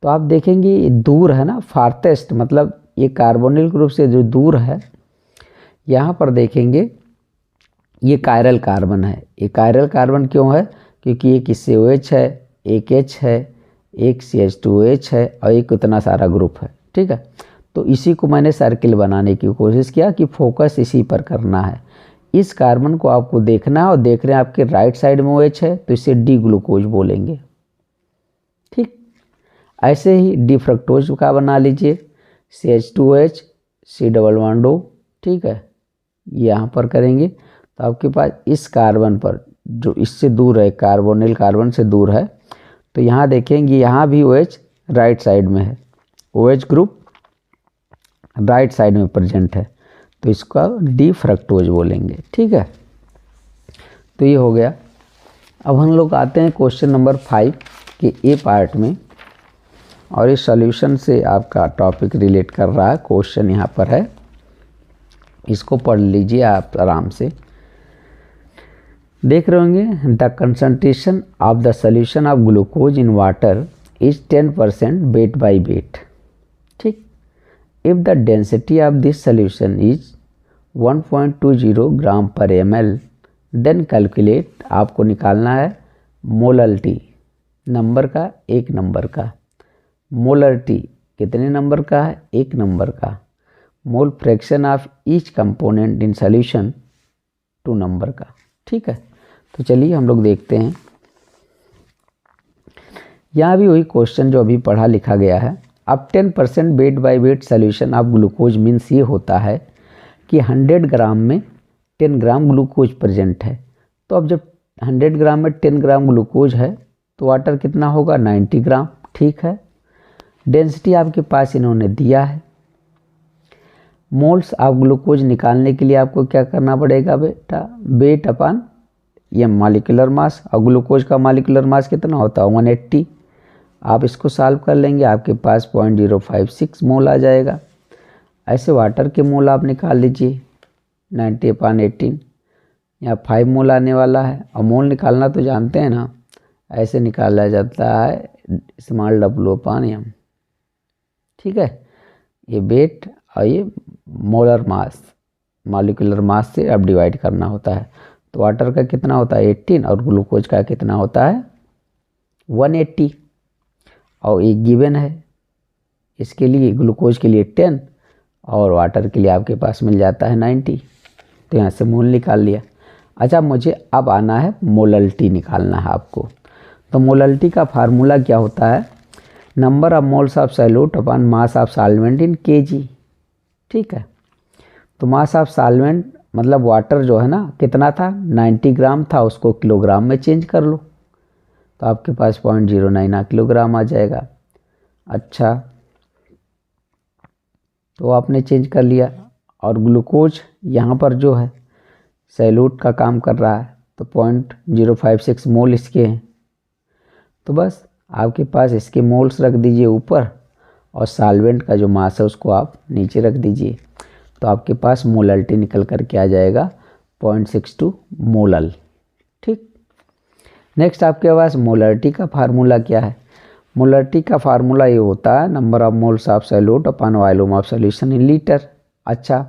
तो आप देखेंगे ये दूर है ना, फारथेस्ट मतलब ये कार्बोनिल ग्रुप से जो दूर है, यहाँ पर देखेंगे ये कायरल कार्बन है। ये कायरल कार्बन क्यों है, क्योंकि एक इससे OH है, एक H है, एक CH2OH है, और एक इतना सारा ग्रुप है। ठीक है, तो इसी को मैंने सर्किल बनाने की कोशिश किया कि फोकस इसी पर करना है। इस कार्बन को आपको देखना है, और देख रहे हैं आपके राइट साइड में OH है तो इसे D ग्लूकोज बोलेंगे। ठीक, ऐसे ही D फ्रक्टोज का बना लीजिए, CH2OH C double bond O। ठीक है, यहाँ पर करेंगे तो आपके पास इस कार्बन पर जो इससे दूर है, कार्बोनिल कार्बन से दूर है, तो यहाँ देखेंगे यहाँ भी OH राइट साइड में है, OH ग्रुप राइट साइड में प्रेजेंट है, तो इसका डी फ्रक्टोज बोलेंगे। ठीक है, तो ये हो गया। अब हम लोग आते हैं क्वेश्चन नंबर 5 के ए पार्ट में, और इस सॉल्यूशन से आपका टॉपिक रिलेट कर रहा है। क्वेश्चन यहाँ पर है, इसको पढ़ लीजिए आप आराम से। देख रहे होंगे, the concentration of the solution of glucose in water is 10% weight by weight. ठीक, if the density of this solution is 1.20 gram per ml, then calculate, आपको निकालना है मोलरिटी नंबर का, एक नंबर का। मोलरिटी कितने नंबर का है? एक नंबर का। Mole fraction of each component in solution 2 number का। ठीक है, तो चलिए हम लोग देखते हैं। यहाँ भी वही क्वेश्चन जो अभी पढ़ा लिखा गया है। अब 10% weight by wait solution of glucose means ये होता है कि 100 ग्राम में 10 ग्राम ग्लूकोज प्रेजेंट है। तो अब जब 100 ग्राम में 10 ग्राम ग्लूकोज है तो वाटर कितना होगा? 90 ग्राम। ठीक है, डेंसिटी आपके पास इन्होंने दिया है। मोल्स ऑफ ग्लूकोज निकालने के लिए आपको क्या करना पड़ेगा बेटा? वेट अपन ये मॉलिक्यूलर मास, और ग्लूकोज का मॉलिक्यूलर मास कितना होता है? 180। आप इसको सॉल्व कर लेंगे, आपके पास 0.056 मोल आ जाएगा। ऐसे वाटर के मोल आप निकाल लीजिए, 90/18, यहाँ 5 मोल आने वाला है। और मोल निकालना तो जानते हैं ना, ऐसे निकाला जाता है स्मॉल w/m। ठीक है, ये वेट और ये मोलर मास, मॉलिक्यूलर मास से अब डिवाइड करना होता है। तो वाटर का कितना होता है? 18, और ग्लूकोज का कितना होता है? 180। और एक गिवन है, इसके लिए ग्लूकोज के लिए 10 और वाटर के लिए आपके पास मिल जाता है 90। तो यहाँ से मोल निकाल लिया। अच्छा, मुझे अब आना है मोलरिटी निकालना है आपको। तो मोलरिटी का फार्मूला क्या होता है? Number of moles of solute upon mass of solvent in kg। ठीक है, तो मास ऑफ सॉल्वेंट मतलब वाटर जो है ना, कितना था? 90 ग्राम था, उसको किलोग्राम में चेंज कर लो तो आपके पास 0.09 किलोग्राम आ जाएगा। अच्छा, तो आपने चेंज कर लिया। और ग्लूकोज यहाँ पर जो है सैल्यूट का काम कर रहा है, तो 0.056 मोल इसके हैं। तो बस आपके पास इसके मोल्स रख दीजिए ऊपर, और सॉल्वेंट का जो मास है उसको आप नीचे रख दीजिए, तो आपके पास मोलरिटी निकल कर के आ जाएगा 0.62 मोलल। ठीक, नेक्स्ट आपके पास मोलरिटी का फार्मूला क्या है? मोलरिटी का फार्मूला ये होता है number of moles of solute upon volume of solution in litre. अच्छा,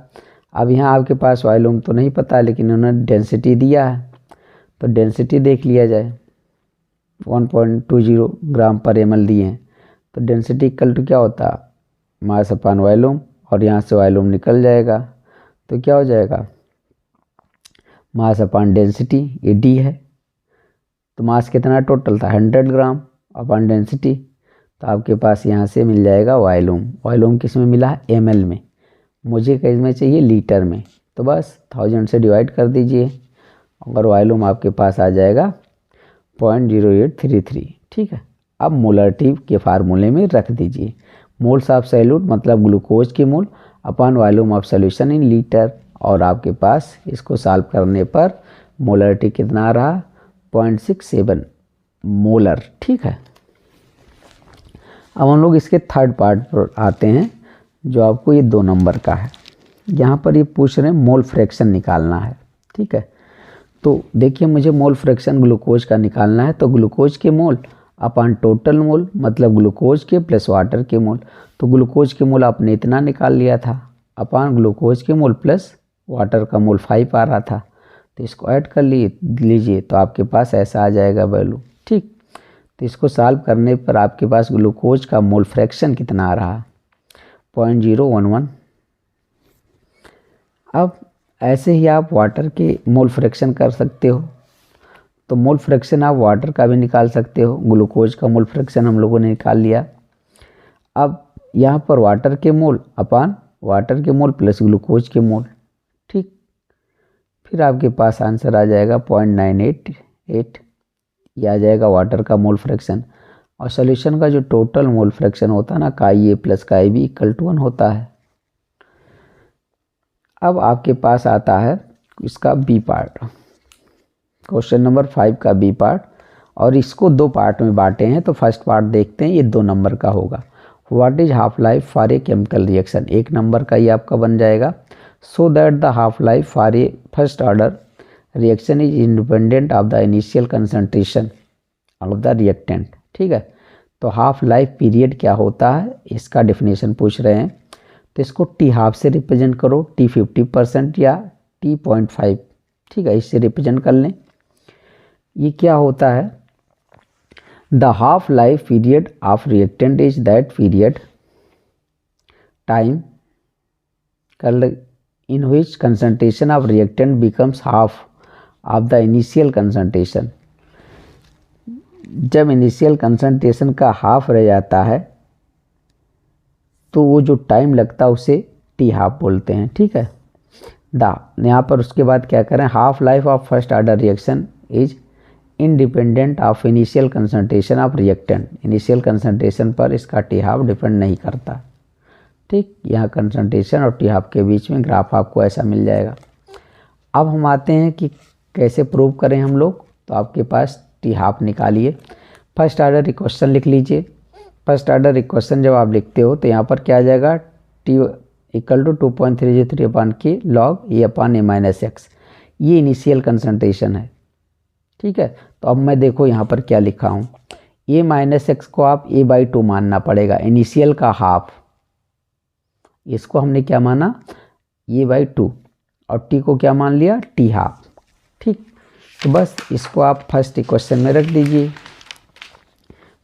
अब यहाँ आपके पास वॉल्यूम तो नहीं पता, लेकिन उन्होंने डेंसिटी दिया है, तो डेंसिटी देख लिया जाए। 1.20 ग्राम पर ml दिए हैं, तो डेंसिटी इक्वल टू क्या होता है? मास अपॉन वॉल्यूम, और यहाँ से वॉल्यूम निकल जाएगा, तो क्या हो जाएगा? मास अपॉन डेंसिटी, ये डी है। तो मास कितना टोटल था? 100 ग्राम अपॉन डेंसिटी, तो आपके पास यहाँ से मिल जाएगा वॉल्यूम। वॉल्यूम किस में मिला है? ml में। मुझे किस में चाहिए? लीटर में। तो बस 1000 से डिवाइड कर दीजिए, और वॉल्यूम आपके पास आ जाएगा 0.0833। ठीक है, अब मोलरिटी के फार्मूले में रख दीजिए मोल्स ऑफ सॉल्यूट मतलब ग्लूकोज के mole upon volume of solution in litre, और आपके पास इसको सॉल्व करने पर मोलरिटी कितना आ रहा? 0.67 मोलर। ठीक है, अब हम लोग इसके थर्ड पार्ट पर आते हैं, जो आपको ये 2 नंबर का है। यहाँ पर ये पूछ रहे हैं मोल फ्रैक्शन निकालना है। ठीक है, तो देखिए मुझे मोल फ्रैक्शन ग्लूकोज का निकालना है, तो ग्लूकोज के मोल अपॉन टोटल मोल मतलब ग्लूकोज के प्लस वाटर के मोल। तो ग्लूकोज के मोल आपने इतना निकाल लिया था, अपॉन ग्लूकोज के मोल प्लस वाटर का मोल 5 आ रहा था, तो इसको ऐड कर लीजिए, तो आपके पास ऐसा आ जाएगा वैल्यू। ठीक, तो इसको सॉल्व करने पर आपके पास ग्लूकोज का मोल फ्रैक्शन कितना आ रहा? 0.011। अब ऐसे ही आप वाटर के मोल फ्रैक्शन कर सकते हो, तो मोल फ्रैक्शन आप वाटर का भी निकाल सकते हो। ग्लूकोज का मोल फ्रैक्शन हम लोगों ने निकाल लिया। अब यहाँ पर वाटर के मोल अपॉन वाटर के मोल प्लस ग्लूकोज के मोल। ठीक, फिर आपके पास आंसर आ जाएगा 0.988, ये आ जाएगा वाटर का मोल फ्रैक्शन। और सॉल्यूशन का जो टोटल मोल फ्रैक्शन होता है ना, का प्लस का बी इक्वल टू 1 होता है। अब आपके पास आता है इसका बी पार्ट, क्वेश्चन नंबर 5 का बी पार्ट, और इसको 2 पार्ट में बांटे हैं। तो फर्स्ट पार्ट देखते हैं, ये 2 नंबर का होगा। What is half life for a chemical reaction, 1 number का ये आपका बन जाएगा। So that the half life for a first order reaction is independent of the initial concentration of the reactant. ठीक है, तो हाफ लाइफ पीरियड क्या होता है, इसका डेफिनेशन पूछ रहे हैं। तो इसको टी हाफ से रिप्रेजेंट करो, टी 50% या टी 0.5, ठीक है, इससे रिप्रेजेंट कर लें। ये क्या होता है, the half life period of reactant is that period time in which concentration of reactant becomes half of the initial concentration. जब इनिशियल कंसंट्रेशन का हाफ रह जाता है तो वो जो टाइम लगता है उसे टी हाफ बोलते हैं। ठीक है, यहाँ पर उसके बाद क्या करें, half life of first order reaction is independent of initial concentration of reactant. Initial concentration पर इसका टी हाफ डिपेंड नहीं करता। ठीक, यहाँ कंसंट्रेशन और टी हाफ के बीच में ग्राफ आपको ऐसा मिल जाएगा। अब हम आते हैं कि कैसे प्रूव करें हम लोग। तो आपके पास टी हाफ निकालिए, फर्स्ट ऑर्डर इक्वेशन लिख लीजिए। फर्स्ट ऑर्डर इक्वेशन जब आप लिखते हो तो यहाँ पर क्या आ जाएगा, टी इक्वल टू 2.303 अपान के लॉग ए अपान ए माइनस एक्स, ये इनिशियल कंसंट्रेशन है। ठीक है, तो अब मैं देखो यहाँ पर क्या लिखा हूँ, ए माइनस एक्स को आप a/2 मानना पड़ेगा, इनिशियल का हाफ, इसको हमने क्या माना a/2, और टी को क्या मान लिया, टी हाफ। ठीक, तो बस इसको आप फर्स्ट इक्वेशन में रख दीजिए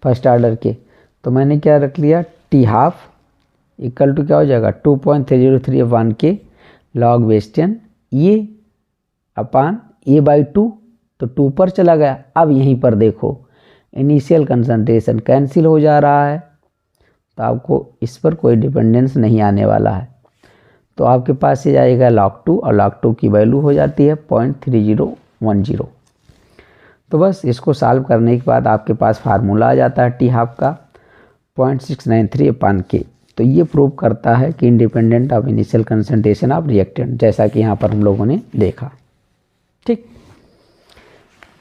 फर्स्ट ऑर्डर के। तो मैंने क्या रख लिया, टी हाफ इक्वल टू क्या हो जाएगा 2.303 अपान के लॉग बेस 10 ये अपान a/2, तो 2 पर चला गया। अब यहीं पर देखो इनिशियल कंसंट्रेशन कैंसिल हो जा रहा है, तो आपको इस पर कोई डिपेंडेंस नहीं आने वाला है। तो आपके पास ये जाएगा log 2, और log 2 की वैल्यू हो जाती है 0.3010। तो बस इसको सॉल्व करने के बाद आपके पास फार्मूला आ जाता है टी हाफ का 0.693 अपान के। तो ये प्रूव करता है कि independent of initial concentration of reactant, जैसा कि यहाँ पर हम लोगों ने देखा। ठीक,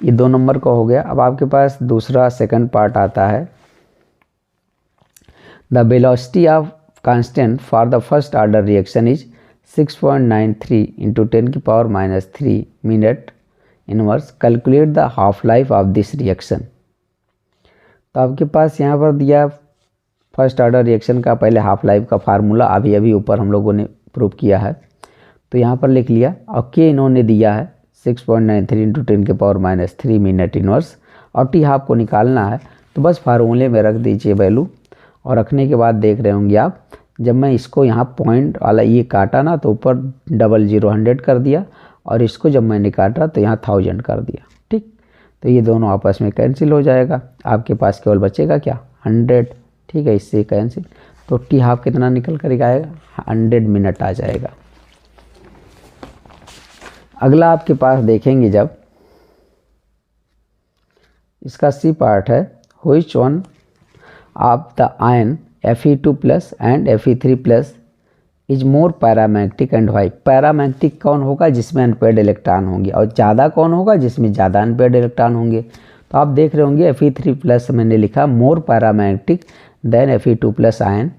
ये 2 नंबर का हो गया। अब आपके पास दूसरा सेकंड पार्ट आता है, the velocity of constant for the first order reaction is 6.93 into 10⁻³ minute inverse, calculate the half life of this reaction. तो आपके पास यहाँ पर दिया फर्स्ट ऑर्डर रिएक्शन का पहले हाफ लाइफ का फार्मूला, अभी ऊपर हम लोगों ने प्रूव किया है। तो यहाँ पर लिख लिया, और के इन्होंने दिया है 6.93 इंटू 10⁻³ मिनट इनवर्स, और टी हाफ को निकालना है। तो बस फार्मूले में रख दीजिए वैल्यू, और रखने के बाद देख रहे होंगे आप, जब मैं इसको यहाँ पॉइंट वाला ये काटा ना तो ऊपर 00 कर दिया, और इसको जब मैंने काटा तो यहाँ 1000 कर दिया। ठीक, तो ये दोनों आपस में कैंसिल हो जाएगा, आपके पास केवल बचेगा क्या 100। ठीक है, इससे कैंसिल, तो टी हाफ कितना निकल कर आएगा 100 मिनट आ जाएगा। अगला आपके पास देखेंगे जब इसका सी पार्ट है, which one of the ion Fe2+ and Fe3+ is more paramagnetic and why. Paramagnetic कौन होगा, जिसमें अनपेयर्ड इलेक्ट्रॉन होंगे, और ज़्यादा कौन होगा, जिसमें ज़्यादा अनपेयर्ड इलेक्ट्रॉन होंगे। तो आप देख रहे होंगे Fe3+ मैंने लिखा more paramagnetic than Fe2+ ion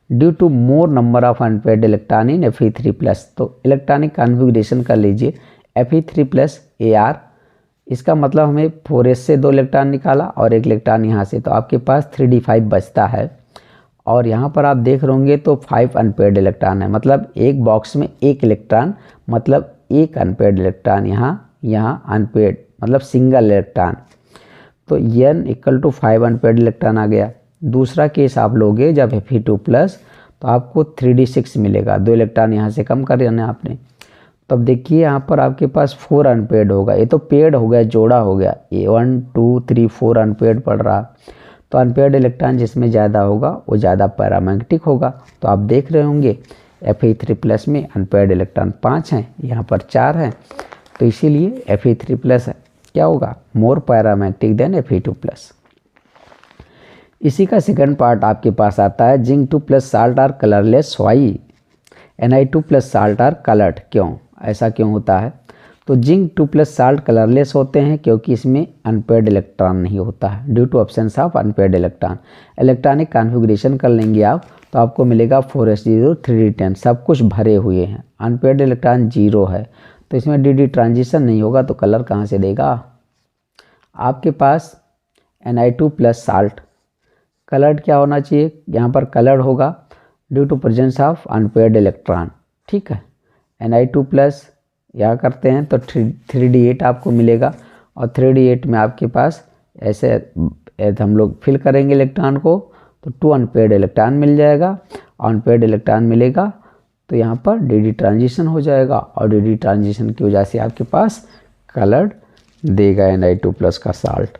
due to more number of unpaired electron in Fe3+। तो इलेक्ट्रॉनिक कॉन्फ़िगरेशन कर लीजिए Fe3+ Ar, इसका मतलब हमें 4s से 2 इलेक्ट्रॉन निकाला और 1 इलेक्ट्रॉन यहाँ से, तो आपके पास 3d5 बचता है। और यहाँ पर आप देख रहे होंगे तो 5 अनपेयर्ड इलेक्ट्रॉन है, मतलब एक बॉक्स में 1 इलेक्ट्रॉन, मतलब 1 अनपेयर्ड इलेक्ट्रॉन यहाँ अनपेयर्ड मतलब सिंगल इलेक्ट्रॉन। तो n equal to 5 unpaired electron आ गया। दूसरा केस आप लोगे जब Fe2+ तो आपको 3d6 मिलेगा, 2 इलेक्ट्रॉन यहाँ से कम कर देना आपने। तब देखिए यहाँ पर आपके पास 4 अनपेयर्ड होगा, ये तो पेयर्ड हो गया, जोड़ा हो गया, ये 1 2 3 4 अनपेयर्ड पड़ रहा। तो अनपेयर्ड इलेक्ट्रॉन जिसमें ज़्यादा होगा वो ज़्यादा पैरामैग्नेटिक होगा। तो आप देख रहे होंगे Fe3+ में अनपेयर्ड इलेक्ट्रॉन 5 हैं, यहाँ पर 4 हैं, तो इसीलिए Fe3+ है, क्या होगा, मोर पैरामैग्नेटिक देन Fe2+। इसी का सेकंड पार्ट आपके पास आता है zinc 2+ salt are colourless, why Ni2+ salt are coloured, क्यों, ऐसा क्यों होता है। तो जिंक 2+ साल्ट कलरलेस होते हैं क्योंकि इसमें अनपेयर्ड इलेक्ट्रॉन नहीं होता है, due to absence of unpaired electron. Electronic configuration कर लेंगे आप तो आपको मिलेगा 4s0 3d10, सब कुछ भरे हुए हैं, अनपेयर्ड इलेक्ट्रॉन 0 है, तो इसमें dd ट्रांजिशन नहीं होगा तो कलर कहाँ से देगा। आपके पास Ni2+ साल्ट कलर्ड क्या होना चाहिए, यहाँ पर कलर्ड होगा due to presence of unpaired electron, ठीक है। Ni2+ यहाँ करते हैं तो 3d8 आपको मिलेगा, और 3d8 में आपके पास ऐसे हम लोग फिल करेंगे इलेक्ट्रॉन को तो 2 अनपेयर्ड इलेक्ट्रॉन मिल जाएगा, अनपेयर्ड इलेक्ट्रॉन मिलेगा तो यहाँ पर dd ट्रांजिशन हो जाएगा, और dd ट्रांजिशन की वजह से आपके पास कलर्ड देगा Ni2+ का साल्ट।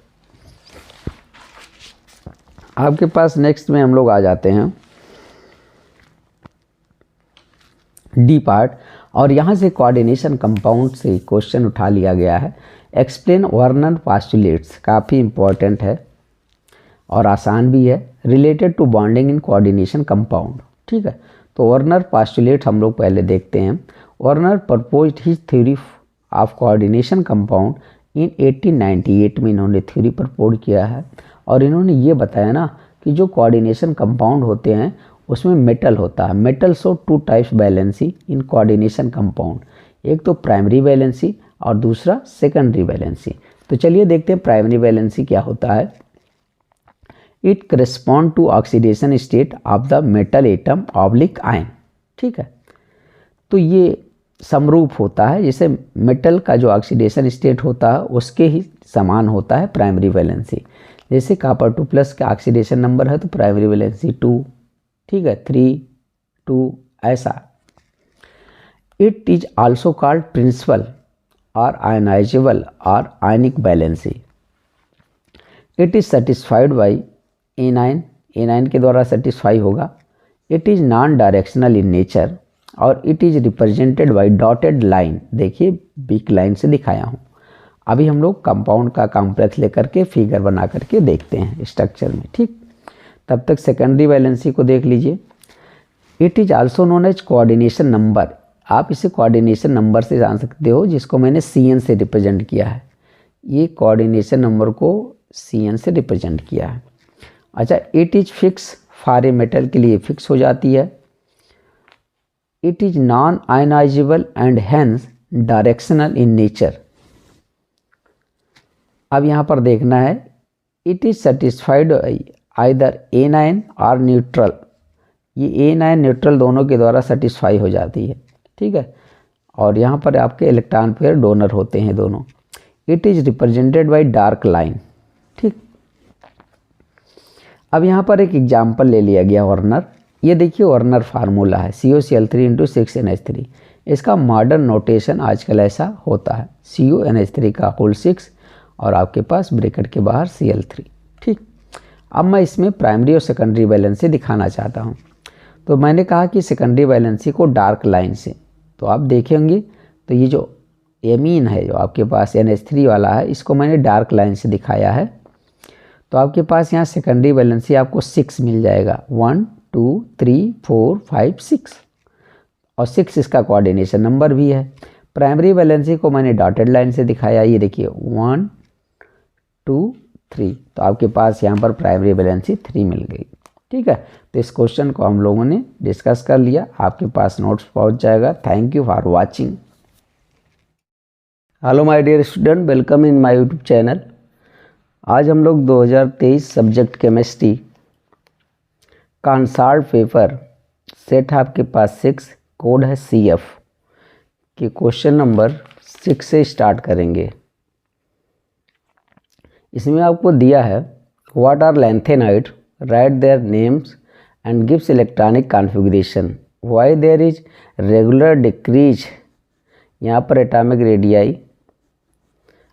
आपके पास नेक्स्ट में हम लोग आ जाते हैं डी पार्ट, और यहाँ से कोऑर्डिनेशन कंपाउंड से क्वेश्चन उठा लिया गया है। एक्सप्लेन वर्नर पास्टुलेट्स, काफ़ी इंपॉर्टेंट है और आसान भी है, related to bonding in coordination compound, ठीक है। तो वर्नर पास्टुलेट हम लोग पहले देखते हैं। Werner proposed his theory of coordination compound in 1898 में इन्होंने थ्योरी प्रपोज किया है, और इन्होंने ये बताया ना कि जो कोऑर्डिनेशन कंपाउंड होते हैं उसमें मेटल होता है। मेटल शो 2 टाइप्स वैलेंसी इन कोऑर्डिनेशन कंपाउंड, एक तो प्राइमरी वैलेंसी और दूसरा सेकेंडरी वैलेंसी। तो चलिए देखते हैं प्राइमरी वैलेंसी क्या होता है। It correspond to oxidation state of the metal atom oblique ion, ठीक है। तो ये समरूप होता है, जैसे मेटल का जो ऑक्सीडेशन स्टेट होता है उसके ही समान होता है प्राइमरी वैलेंसी। जैसे कॉपर 2+ का ऑक्सीडेशन नंबर है तो प्राइमरी वैलेंसी 2, ठीक है, 3, 2 ऐसा। It is also called principal और आयनाइजेबल और ionic valency. It is satisfied by A9 के द्वारा सेटिस्फाई होगा। It is non directional in nature, और it is represented by dotted line, देखिए बिग लाइन से दिखाया हूँ। अभी हम लोग कंपाउंड का कॉम्प्लेक्स लेकर के फिगर बना करके देखते हैं स्ट्रक्चर में, ठीक। तब तक सेकेंडरी वैलेंसी को देख लीजिए। It is also known as coordination number, आप इसे कोऑर्डिनेशन नंबर से जान सकते हो, जिसको मैंने CN से रिप्रेजेंट किया है। ये कोऑर्डिनेशन नंबर को CN से रिप्रेजेंट किया है। अच्छा, it is fix for a metal के लिए फिक्स हो जाती है। It is non ionizable and hence directional in nature. अब यहाँ पर देखना है, it is satisfied either A9 और न्यूट्रल, ये A9 न्यूट्रल दोनों के द्वारा सेटिस्फाई हो जाती है, ठीक है। और यहाँ पर आपके इलेक्ट्रॉन पेयर डोनर होते हैं दोनों। It is represented by dark line, ठीक। अब यहाँ पर एक एग्जाम्पल ले लिया गया वर्नर। ये देखिए वर्नर फार्मूला है COCl3 × 6NH3। इसका मॉडर्न नोटेशन आजकल ऐसा होता है, CONH3 का होल 6 और आपके पास ब्रैकेट के बाहर Cl3, ठीक। अब मैं इसमें प्राइमरी और सेकेंडरी वैलेंसी दिखाना चाहता हूँ। तो मैंने कहा कि सेकेंडरी वैलेंसी को डार्क लाइन से, तो आप देखेंगे तो ये जो एमीन है जो आपके पास NH3 वाला है, इसको मैंने डार्क लाइन से दिखाया है। तो आपके पास यहाँ सेकेंडरी वैलेंसी आपको 6 मिल जाएगा, 1 2 3 4 5 6, और 6 इसका कोऑर्डिनेशन नंबर भी है। प्राइमरी वैलेंसी को मैंने डॉटेड लाइन से दिखाया, ये देखिए 1 2 3, तो आपके पास यहाँ पर प्राइमरी वैलेंसी 3 मिल गई, ठीक है। तो इस क्वेश्चन को हम लोगों ने डिस्कस कर लिया, आपके पास नोट्स पहुँच जाएगा। Thank you for watching. Hello my dear student, welcome in my YouTube channel. आज हम लोग 2023 सब्जेक्ट केमिस्ट्री का अनसॉल्व्ड पेपर सेट है आपके पास 6, कोड है CF के क्वेश्चन नंबर 6 से स्टार्ट करेंगे। इसमें आपको दिया है what are lanthanide, write their names and gives electronic configuration, why there is regular decrease यहाँ पर atomic radii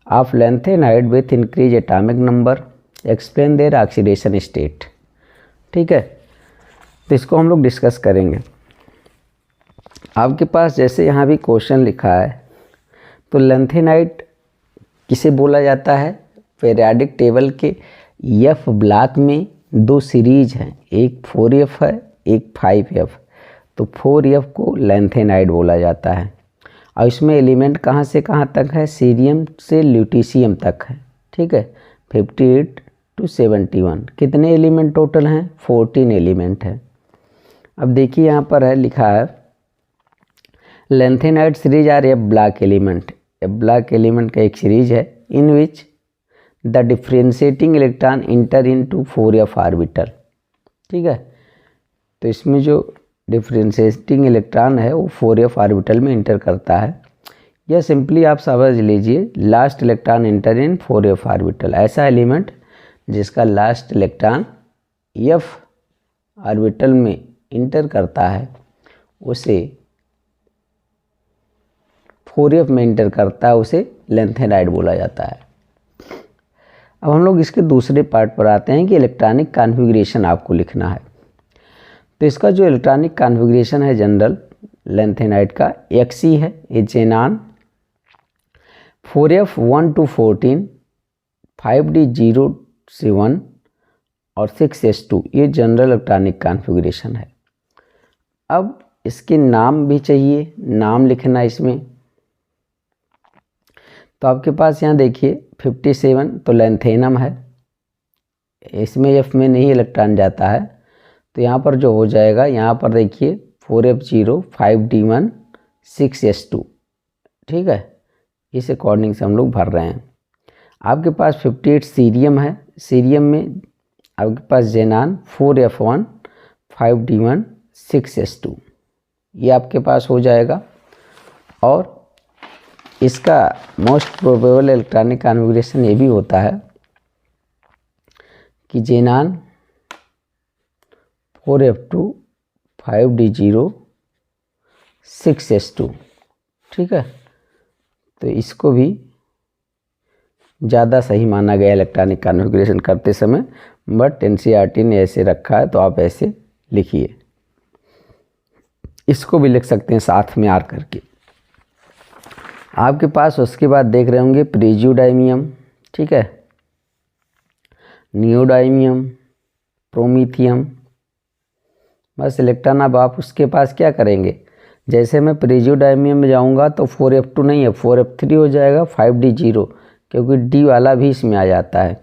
of lanthanide with increase atomic number, explain there oxidation state, ठीक है। तो इसको हम लोग डिस्कस करेंगे। आपके पास जैसे यहाँ भी क्वेश्चन लिखा है, तो लैंथेनाइड किसे बोला जाता है? पीरियोडिक टेबल के एफ ब्लॉक में दो सीरीज हैं, एक 4F है एक 5F। तो 4F को लैंथेनाइड बोला जाता है और इसमें एलिमेंट कहाँ से कहाँ तक है? सीरियम से ल्यूटीशियम तक है। ठीक है, 58 to 71। कितने एलिमेंट टोटल हैं? 14 एलिमेंट है। अब देखिए यहाँ पर है लिखा है lanthanide series are F block element. F block element का एक सीरीज है in which the differentiating electron enter into 4F orbital. ठीक है, तो इसमें जो डिफ्रेंशिएटिंग इलेक्ट्रॉन है वो 4F ऑर्बिटल में इंटर करता है। या सिंपली आप समझ लीजिए लास्ट इलेक्ट्रॉन इंटर इन 4F ऑर्बिटल। ऐसा एलिमेंट जिसका लास्ट इलेक्ट्रॉन F ऑर्बिटल में इंटर करता है उसे 4F में इंटर करता है, उसे लैंथेनाइड बोला जाता है। अब हम लोग इसके दूसरे पार्ट पर आते हैं कि इलेक्ट्रॉनिक कॉन्फ़िगरेशन आपको लिखना है। तो इसका जो इलेक्ट्रॉनिक कॉन्फ़िगरेशन है जनरल लैंथेनाइड का XE है, ये जेनान 4F 1 to 14, 5D 0 से 1 और 6S2, ये जनरल इलेक्ट्रॉनिक कॉन्फ़िगरेशन है। अब इसके नाम भी चाहिए, नाम लिखना इसमें। तो आपके पास यहाँ देखिए 57 तो लैंथेनम है, इसमें F में नहीं इलेक्ट्रॉन जाता है, तो यहाँ पर जो हो जाएगा यहाँ पर देखिए 4F0 5D1 6S2। ठीक है, इस अकॉर्डिंग से हम लोग भर रहे हैं। आपके पास 58 सीरियम है, सीरियम में आपके पास जेनान 4F1 5D1 6S2, ये आपके पास हो जाएगा। और इसका मोस्ट प्रोबेबल इलेक्ट्रॉनिक कॉन्फ़िगरेशन ये भी होता है कि जेनान 4F2 5D0 6S2। ठीक है, तो इसको भी ज़्यादा सही माना गया इलेक्ट्रॉनिक कॉन्फ़िगरेशन करते समय, बट NCERT ने ऐसे रखा है तो आप ऐसे लिखिए। इसको भी लिख सकते हैं साथ में आर करके। आपके पास उसके बाद देख रहे होंगे प्रेजियोडाइमियम, ठीक है, नियोडाइमियम, प्रोमीथियम। बस इलेक्ट्रॉन अब आप उसके पास क्या करेंगे, जैसे मैं प्रेजियोडाइमियम में जाऊंगा तो 4F2 नहीं है 4F3 हो जाएगा 5D0, क्योंकि D वाला भी इसमें आ जाता है।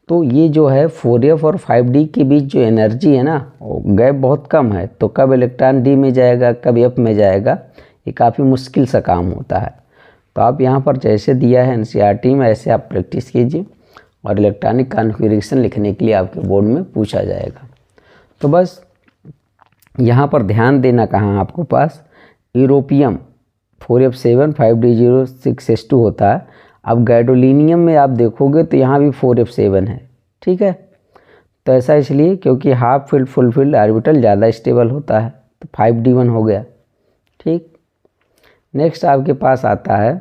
तो ये जो है 4F और 5D के बीच जो एनर्जी है ना, गैप बहुत कम है, तो कब इलेक्ट्रॉन D में जाएगा कब F में जाएगा, ये काफ़ी मुश्किल सा काम होता है। तो आप यहाँ पर जैसे दिया है NCERT में ऐसे आप प्रैक्टिस कीजिए और इलेक्ट्रॉनिक कॉन्फ़िगरेशन लिखने के लिए आपके बोर्ड में पूछा जाएगा। तो बस यहाँ पर ध्यान देना कहाँ आपको पास यूरोपियम 4F7 5D0 6S2 होता है। अब गैडोलिनियम में आप देखोगे तो यहाँ भी 4F7 है। ठीक है, तो ऐसा इसलिए क्योंकि half field full filled orbital ज़्यादा स्टेबल होता है, तो 5D1 हो गया। ठीक, नेक्स्ट आपके पास आता है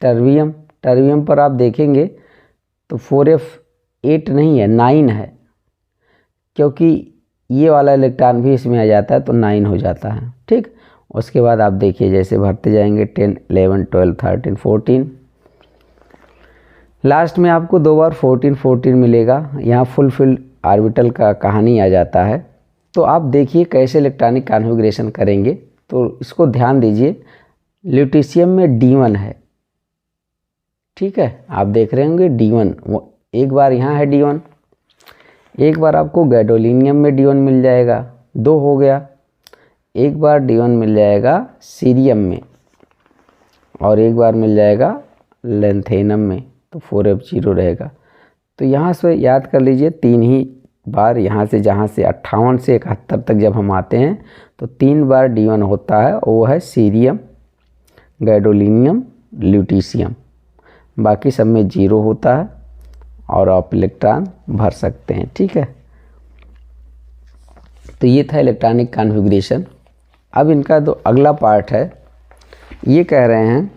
टर्बियम। टर्बियम पर आप देखेंगे तो 4F8 नहीं है 9 है, क्योंकि ये वाला इलेक्ट्रॉन भी इसमें आ जाता है तो 9 हो जाता है। ठीक, उसके बाद आप देखिए जैसे भरते जाएंगे 10 11 12 13 14, लास्ट में आपको दो बार 14 14 मिलेगा। यहाँ फुल फील्ड ऑर्बिटल का कहानी आ जाता है। तो आप देखिए कैसे इलेक्ट्रॉनिक कॉन्फ़िगरेशन करेंगे, तो इसको ध्यान दीजिए। ल्यूटीशियम में D1 है, ठीक है, आप देख रहे होंगे D1, एक बार यहाँ है D1, एक बार आपको गैडोलिनियम में D1 मिल जाएगा, 2 हो गया। एक बार D1 मिल जाएगा सीरियम में और एक बार मिल जाएगा लैंथेनम में, तो 4F0 रहेगा। तो यहाँ से याद कर लीजिए 3 ही बार, यहाँ से जहाँ से 58 से 71 तक जब हम आते हैं तो 3 बार D1 होता है, वो है सीरियम, गैडोलिनियम, ल्यूटीशियम। बाकी सब में 0 होता है और आप इलेक्ट्रॉन भर सकते हैं। ठीक है, तो ये था इलेक्ट्रॉनिक कॉन्फ़िगरेशन। अब इनका जो अगला पार्ट है ये कह रहे हैं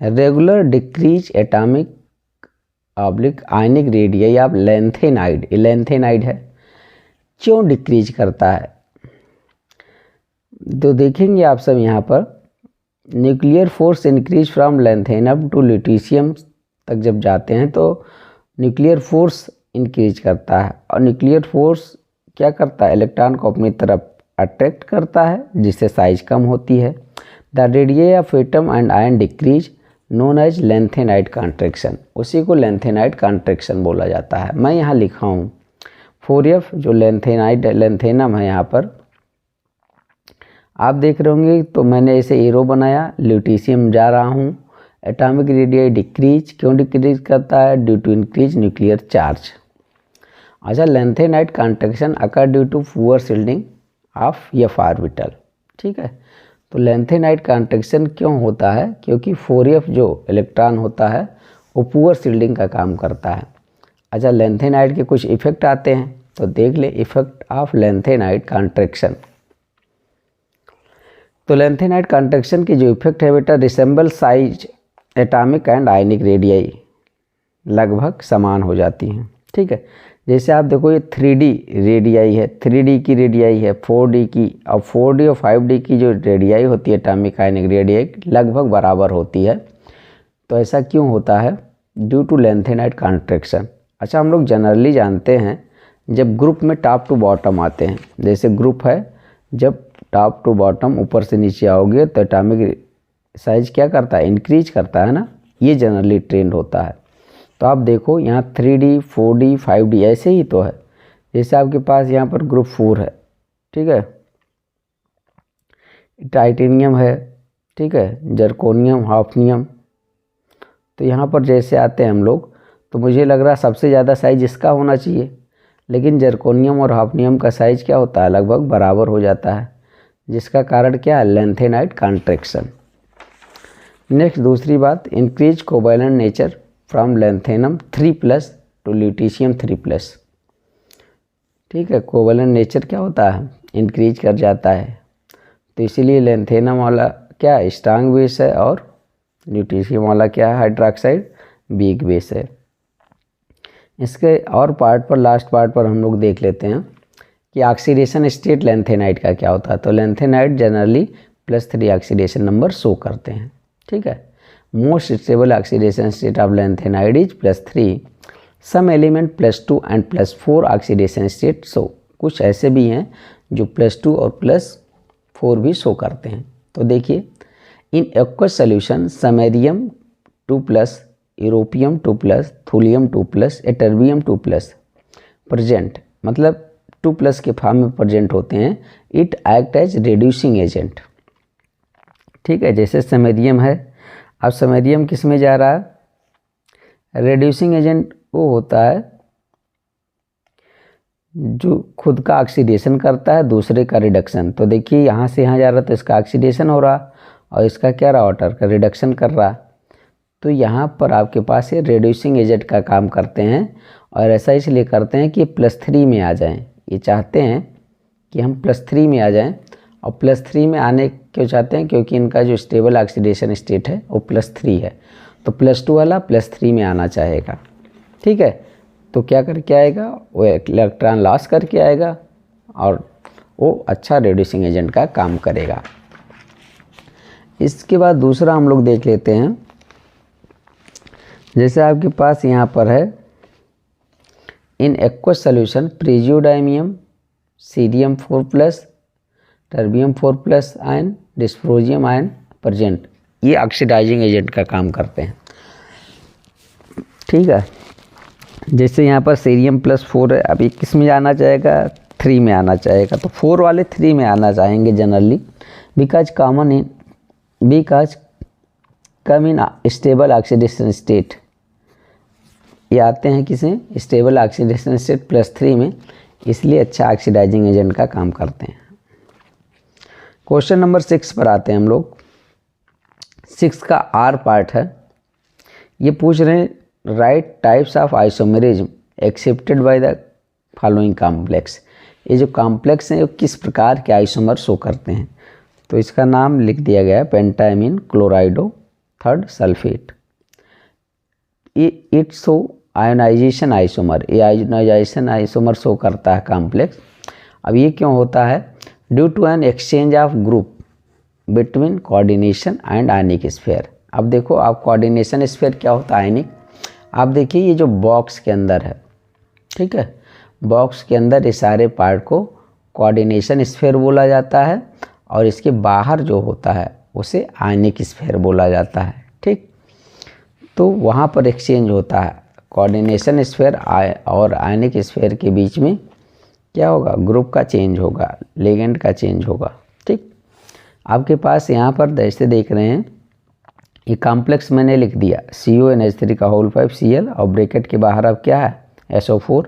regular decrease atomic ionic radius या लैंथेनाइड, लैंथेनाइड है, क्यों डिक्रीज करता है? तो देखेंगे आप सब यहाँ पर nuclear force increase from lanthanum to lutetium तक जब जाते हैं तो न्यूक्लियर फोर्स इंक्रीज करता है, और न्यूक्लियर फोर्स क्या करता है, इलेक्ट्रॉन को अपनी तरफ अट्रैक्ट करता है जिससे साइज कम होती है। The radius of atom and ion decrease known as lanthanide contraction, उसी को लेंथेनाइट कॉन्ट्रैक्शन बोला जाता है। मैं यहाँ लिखा हूँ 4F जो लेंथेनम है, यहाँ पर आप देख रहे होंगे तो मैंने ऐसे एरो बनाया, ल्यूटीशियम जा रहा हूँ। एटॉमिक रेडियस डिक्रीज, क्यों डिक्रीज करता है, due to increase nuclear charge. अच्छा, lanthanide contraction occur due to poor shielding of F orbital. ठीक है, तो लेंथेनाइट कॉन्ट्रैक्शन क्यों होता है, क्योंकि 4F जो इलेक्ट्रॉन होता है वो पुअर शिल्डिंग का काम करता है। अच्छा, लेंथेनाइट के कुछ इफेक्ट आते हैं, तो देख ले इफेक्ट ऑफ लेंथेनाइट कॉन्ट्रैक्शन। तो लेंथेनाइट कॉन्ट्रैक्शन की जो इफेक्ट है बेटा, resemble size atomic and ionic radii लगभग समान हो जाती हैं। ठीक है, जैसे आप देखो ये 3D रेडियाई है, 3D की रेडियाई है, 4D की, और 4D और 5D की जो रेडियाई होती है एटॉमिक आयनिक रेडियाई लगभग बराबर होती है। तो ऐसा क्यों होता है, ड्यू टू लेंथेनाइट कॉन्ट्रैक्शन। अच्छा, हम लोग जनरली जानते हैं जब ग्रुप में टॉप टू बॉटम आते हैं, जैसे ग्रुप है, जब टॉप टू बॉटम ऊपर से नीचे आओगे तो एटॉमिक साइज क्या करता है, इंक्रीज करता है ना, ये जनरली ट्रेंड होता है। तो आप देखो यहाँ 3D 4D 5D ऐसे ही तो है। जैसे आपके पास यहाँ पर ग्रुप 4 है, ठीक है, टाइटेनियम है, ठीक है, जर्कोनियम, हाफनियम। तो यहाँ पर जैसे आते हैं हम लोग, तो मुझे लग रहा सबसे ज़्यादा साइज इसका होना चाहिए, लेकिन जर्कोनियम और हाफनियम का साइज क्या होता है, लगभग बराबर हो जाता है, जिसका कारण क्या है, लेंथेनाइट कॉन्ट्रैक्शन। नेक्स्ट दूसरी बात, increase covalent nature from lanthanum 3+ to lutetium 3+। ठीक है, कोवैलेंट नेचर क्या होता है, इंक्रीज कर जाता है, तो इसीलिए लेंथेनम वाला क्या स्ट्रांग बेस है और ल्यूटीशियम वाला क्या है, हाइड्रोक्साइड वीक बेस है। इसके और पार्ट पर, लास्ट पार्ट पर हम लोग देख लेते हैं कि ऑक्सीडेशन स्टेट लेंथेनाइट का क्या होता है। तो lanthanide generally +3 oxidation number show करते हैं। ठीक है, most stable oxidation state of lanthanide is +3, some element +2 and +4 oxidation state show. कुछ ऐसे भी हैं जो +2 और +4 भी शो करते हैं। तो देखिए, in aqueous solution samarium 2+, europium 2+, thulium 2+, ytterbium 2+ present, मतलब 2+ के फॉर्म में प्रेजेंट होते हैं। It act as reducing agent. ठीक है, जैसे समैरियम है, अब समैरियम किस में जा रहा है, रिड्यूसिंग एजेंट वो होता है जो खुद का ऑक्सीडेशन करता है, दूसरे का रिडक्शन। तो देखिए यहाँ से यहाँ जा रहा है तो इसका ऑक्सीडेशन हो रहा और इसका क्या रहा, वाटर का रिडक्शन कर रहा। तो यहाँ पर आपके पास ये रिड्यूसिंग एजेंट का काम करते हैं, और ऐसा इसलिए करते हैं कि +3 में आ जाएं। ये चाहते हैं कि हम +3 में आ जाएं, और +3 में आने क्यों चाहते हैं, क्योंकि इनका जो स्टेबल ऑक्सीडेशन स्टेट है वो +3 है, तो +2 वाला +3 में आना चाहेगा। ठीक है, तो क्या करके आएगा, वो इलेक्ट्रॉन लॉस करके आएगा और वो अच्छा रिड्यूसिंग एजेंट का काम करेगा। इसके बाद दूसरा हम लोग देख लेते हैं, जैसे आपके पास यहाँ पर है in aqueous solution praseodymium, cerium 4+, terbium 4+ ion, dysprosium ion present, ये ऑक्सीडाइजिंग एजेंट का काम करते हैं। ठीक है, जैसे यहाँ पर सीरियम +4 है, अभी किस में आना चाहेगा, 3 में आना चाहेगा, तो 4 वाले 3 में आना चाहेंगे generally, because come in stable oxidation state. ये आते हैं किसे, स्टेबल ऑक्सीडेशन स्टेट +3 में, इसलिए अच्छा ऑक्सीडाइजिंग एजेंट का काम करते हैं। क्वेश्चन नंबर 6 पर आते हैं हम लोग। 6 का R पार्ट है, ये पूछ रहे हैं right types of isomerism accepted by the following complex. ये जो कॉम्प्लेक्स हैं वो किस प्रकार के आइसोमर शो करते हैं, तो इसका नाम लिख दिया गया है pentammine chlorido 3rd sulphate. It show ionization isomer, ये आयोनाइजेशन आइसोमर शो करता है कॉम्प्लेक्स। अब ये क्यों होता है, due to an exchange of group between coordination and ionic sphere. अब देखो आप कोऑर्डिनेशन स्फीयर क्या होता है आयनिक, आप देखिए ये जो बॉक्स के अंदर है, ठीक है, बॉक्स के अंदर इस सारे पार्ट को कोऑर्डिनेशन स्फीयर बोला जाता है और इसके बाहर जो होता है उसे आयनिक स्फीयर बोला जाता है। ठीक, तो वहाँ पर एक्सचेंज होता है कोऑर्डिनेशन स्फीयर और आयनिक स्फीयर के बीच में क्या होगा, ग्रुप का चेंज होगा, लिगेंड का चेंज होगा। ठीक, आपके पास यहाँ पर जैसे देख रहे हैं ये कॉम्प्लेक्स मैंने लिख दिया CONH3 का होल 5 Cl और ब्रैकेट के बाहर अब क्या है SO4,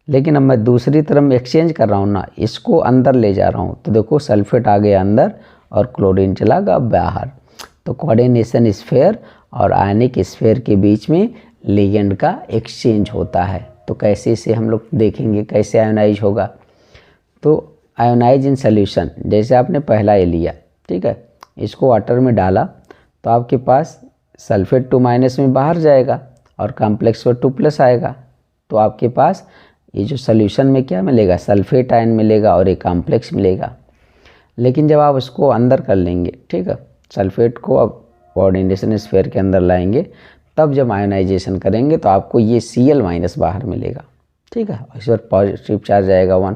लेकिन अब मैं दूसरी तरफ एक्सचेंज कर रहा हूँ ना, इसको अंदर ले जा रहा हूँ, तो देखो सल्फेट आ गया अंदर और क्लोरीन चला गया बाहर। तो कोऑर्डिनेशन स्फीयर और आयनिक स्फीयर के बीच में लिगेंड का एक्सचेंज होता है। तो कैसे इसे हम लोग देखेंगे कैसे आयोनाइज होगा। तो आयोनाइज इन सॉल्यूशन, जैसे आपने पहला ये लिया, ठीक है, इसको वाटर में डाला तो आपके पास सल्फेट 2- में बाहर जाएगा और कॉम्प्लेक्स पर 2+ आएगा। तो आपके पास ये जो सॉल्यूशन में क्या मिलेगा, सल्फेट आयन मिलेगा और एक कॉम्प्लेक्स मिलेगा। लेकिन जब आप उसको अंदर कर लेंगे, ठीक है, सल्फेट को अब कोऑर्डिनेशन स्फीयर के अंदर लाएंगे, तब जब आयोनाइजेशन करेंगे तो आपको ये Cl- बाहर मिलेगा। ठीक है, इस पर पॉजिटिव चार्ज आएगा 1।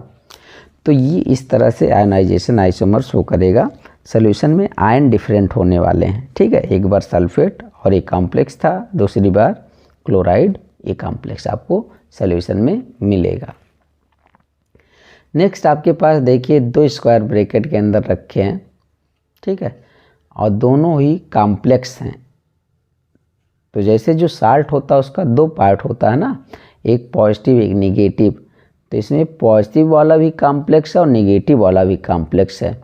तो ये इस तरह से आयोनाइजेशन आइसोमर शो करेगा। सोल्यूशन में आयन डिफरेंट होने वाले हैं। ठीक है, एक बार सल्फेट और एक कॉम्प्लेक्स था, दूसरी बार क्लोराइड, एक कॉम्प्लेक्स आपको सोल्यूशन में मिलेगा। नेक्स्ट आपके पास देखिए 2 स्क्वायर ब्रैकेट के अंदर रखे हैं, ठीक है, और दोनों ही कॉम्प्लेक्स हैं। तो जैसे जो साल्ट होता है उसका 2 पार्ट होता है ना, एक पॉजिटिव एक निगेटिव, तो इसमें पॉजिटिव वाला भी कॉम्प्लेक्स है और निगेटिव वाला भी कॉम्प्लेक्स है।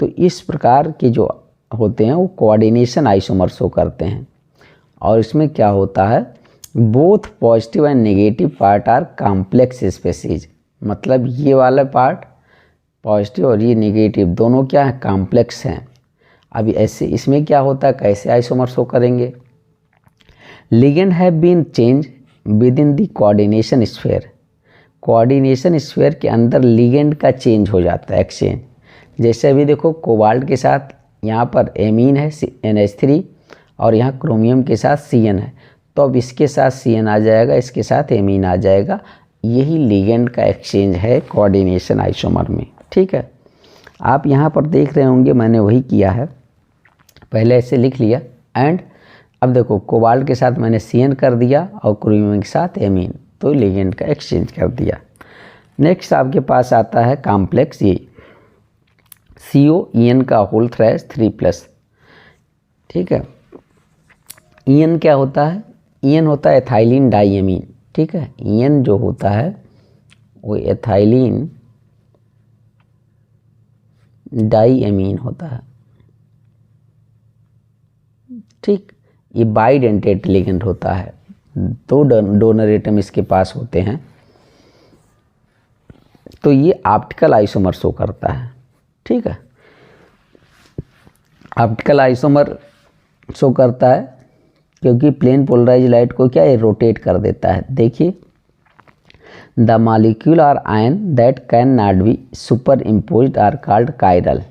तो इस प्रकार के जो होते हैं वो कोऑर्डिनेशन आइसोमर शो करते हैं। और इसमें क्या होता है, both positive and negative part are complex species, मतलब ये वाला पार्ट पॉजिटिव और ये नेगेटिव दोनों क्या है, कॉम्प्लेक्स हैं। अभी ऐसे इसमें क्या होता है, कैसे आइसोमर शो करेंगे। Ligand have been change within the coordination sphere, coordination sphere के अंदर लिगेंड का चेंज हो जाता है, एक्सचेंज। जैसे अभी देखो कोबाल्ट के साथ यहाँ पर एमीन है NH3 और यहाँ क्रोमियम के साथ CN है, तो अब इसके साथ CN आ जाएगा, इसके साथ एमीन आ जाएगा। यही लिगेंड का एक्सचेंज है कोऑर्डिनेशन आइसोमर में। ठीक है, आप यहाँ पर देख रहे होंगे मैंने वही किया है, पहले ऐसे लिख लिया एंड अब देखो कोबाल्ट के साथ मैंने CN कर दिया और क्रोमियम के साथ एमीन, तो लिगेंड का एक्सचेंज कर दिया। नेक्स्ट आपके पास आता है कॉम्प्लेक्स ये COEN का होल 3+। ठीक है, EN क्या होता है, EN होता है एथाइलिन डाईएमीन। ठीक है, EN जो होता है वो एथाइलिन डाईएमीन होता है। ठीक, ये बाइडेंटेट लिगेंड होता है, 2 डोनर एटम इसके पास होते हैं, तो ये ऑप्टिकल आइसोमर शो करता है। ठीक है, ऑप्टिकल आइसोमर शो करता है क्योंकि प्लेन पोलराइज लाइट को क्या है, रोटेट कर देता है। देखिए, the molecule or ion that can not be superimposed are called chiral.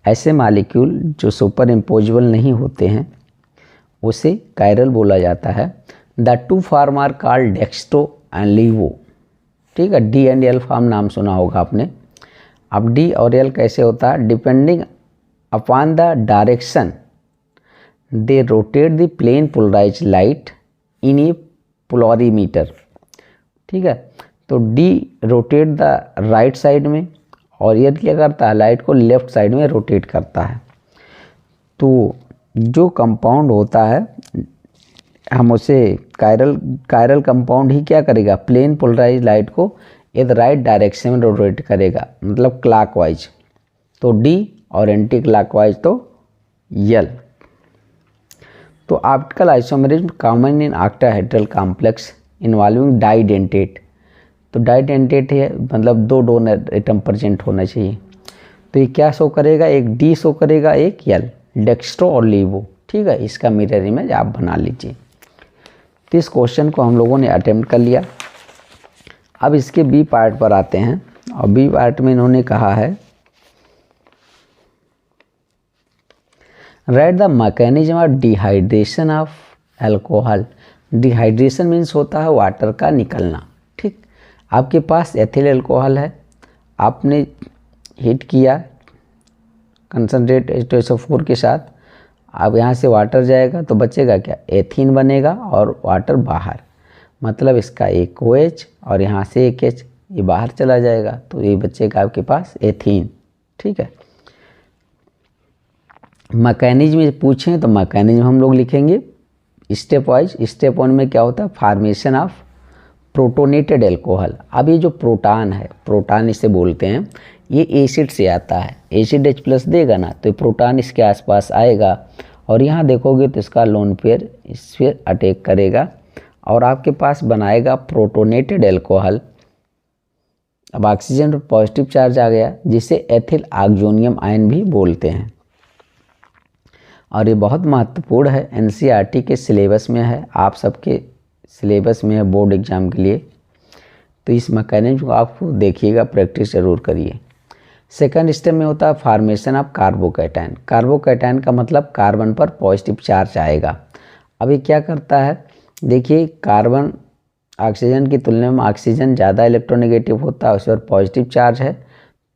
ऐसे मॉलिक्यूल जो सुपर इम्पोजेबल नहीं होते हैं उसे कायरल बोला जाता है। The 2 form are called dextro and laevo. ठीक है, D एंड L फॉर्म नाम सुना होगा आपने। अब D और L कैसे होता है, depending upon the direction they rotate the plane polarize light in a polarimeter. ठीक है, तो D rotate the right side में और L क्या करता है, लाइट को लेफ्ट साइड में रोटेट करता है। तो जो कंपाउंड होता है हम उसे कायरल कंपाउंड ही क्या करेगा, प्लेन पोलराइज लाइट को एक राइट डायरेक्शन में रोटेट करेगा, मतलब क्लॉकवाइज। तो D और एंटी क्लॉकवाइज तो L। तो optical isomerism common in octahedral complex involving डाइडेंटेट। तो डाइडेंटेट है मतलब 2 डोनर एटम प्रेजेंट होना चाहिए। तो ये क्या शो करेगा, एक D शो करेगा, एक L, डेक्स्ट्रो और लीवो। ठीक है, इसका मिरर इमेज आप बना लीजिए। तो इस क्वेश्चन को हम लोगों ने अटेम्प्ट कर लिया। अब इसके B पार्ट पर आते हैं और B पार्ट में इन्होंने कहा है right the mechanism of dehydration of alcohol. Dehydration means होता है वाटर का निकलना। ठीक, आपके पास एथिल अल्कोहल है, आपने हीट किया कंसनट्रेट H2SO4 के साथ, अब यहाँ से वाटर जाएगा तो बचेगा क्या, एथीन बनेगा और वाटर बाहर, मतलब इसका एक OH और यहाँ से एक H, ये बाहर चला जाएगा तो ये बचेगा आपके पास एथीन। ठीक है, मैकेनिज्म पूछें तो मैकेनिज्म हम लोग लिखेंगे स्टेप वाइज। स्टेप 1 में क्या होता है, फार्मेशन ऑफ प्रोटोनेटेड एल्कोहल। अब ये जो प्रोटॉन है, प्रोटॉन इसे बोलते हैं, ये एसिड से आता है, एसिड H+ देगा ना तो प्रोटॉन इसके आसपास आएगा और यहाँ देखोगे तो इसका लोन पेयर इस पर अटैक करेगा और आपके पास बनाएगा प्रोटोनेटेड एल्कोहल। अब ऑक्सीजन पर पॉजिटिव चार्ज आ गया जिसे एथिल ऑक्सोनियम आयन भी बोलते हैं और ये बहुत महत्वपूर्ण है, NCERT के सिलेबस में है, आप सबके सिलेबस में है बोर्ड एग्जाम के लिए, तो इस मैकेनिज्म को आप देखिएगा, प्रैक्टिस जरूर करिए। सेकंड स्टेप में होता है फार्मेशन ऑफ कार्बोकैटायन। कार्बोकैटायन का मतलब कार्बन पर पॉजिटिव चार्ज आएगा। अब ये क्या करता है, देखिए कार्बन ऑक्सीजन की तुलना में ऑक्सीजन ज़्यादा इलेक्ट्रोनेगेटिव होता है, उस पर पॉजिटिव चार्ज है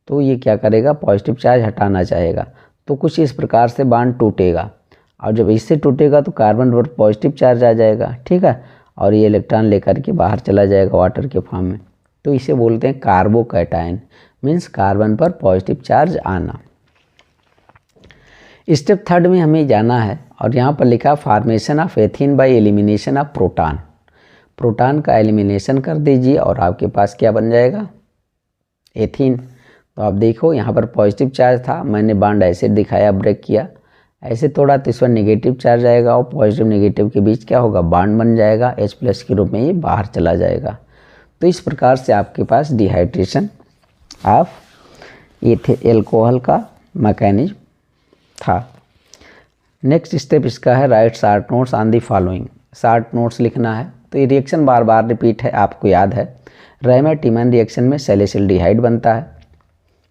तो ये क्या करेगा, पॉजिटिव चार्ज हटाना चाहेगा, तो कुछ इस प्रकार से बांड टूटेगा और जब इससे टूटेगा तो कार्बन पर पॉजिटिव चार्ज आ जाएगा। ठीक है, और ये इलेक्ट्रॉन लेकर के बाहर चला जाएगा वाटर के फॉर्म में, तो इसे बोलते हैं कार्बोकैटायन, मीन्स कार्बन पर पॉजिटिव चार्ज आना। स्टेप 3 में हमें जाना है और यहाँ पर लिखा formation of ethene by elimination of proton. Proton का एलिमिनेशन कर दीजिए और आपके पास क्या बन जाएगा, एथीन। तो आप देखो यहाँ पर पॉजिटिव चार्ज था, मैंने बॉन्ड ऐसे दिखाया, ब्रेक किया, ऐसे तोड़ा तो इस पर नेगेटिव चार्ज आएगा और पॉजिटिव नेगेटिव के बीच क्या होगा, बॉन्ड बन जाएगा, H+ के रूप में ये बाहर चला जाएगा। तो इस प्रकार से आपके पास डिहाइड्रेशन ऑफ एल्कोहल का मैकेनिज्म था। नेक्स्ट स्टेप इसका है right short notes on the following. Short notes लिखना है, तो ये रिएक्शन बार बार रिपीट है, आपको याद है। रायमर-टीमन रिएक्शन में सैलिसिल्डिहाइड बनता है।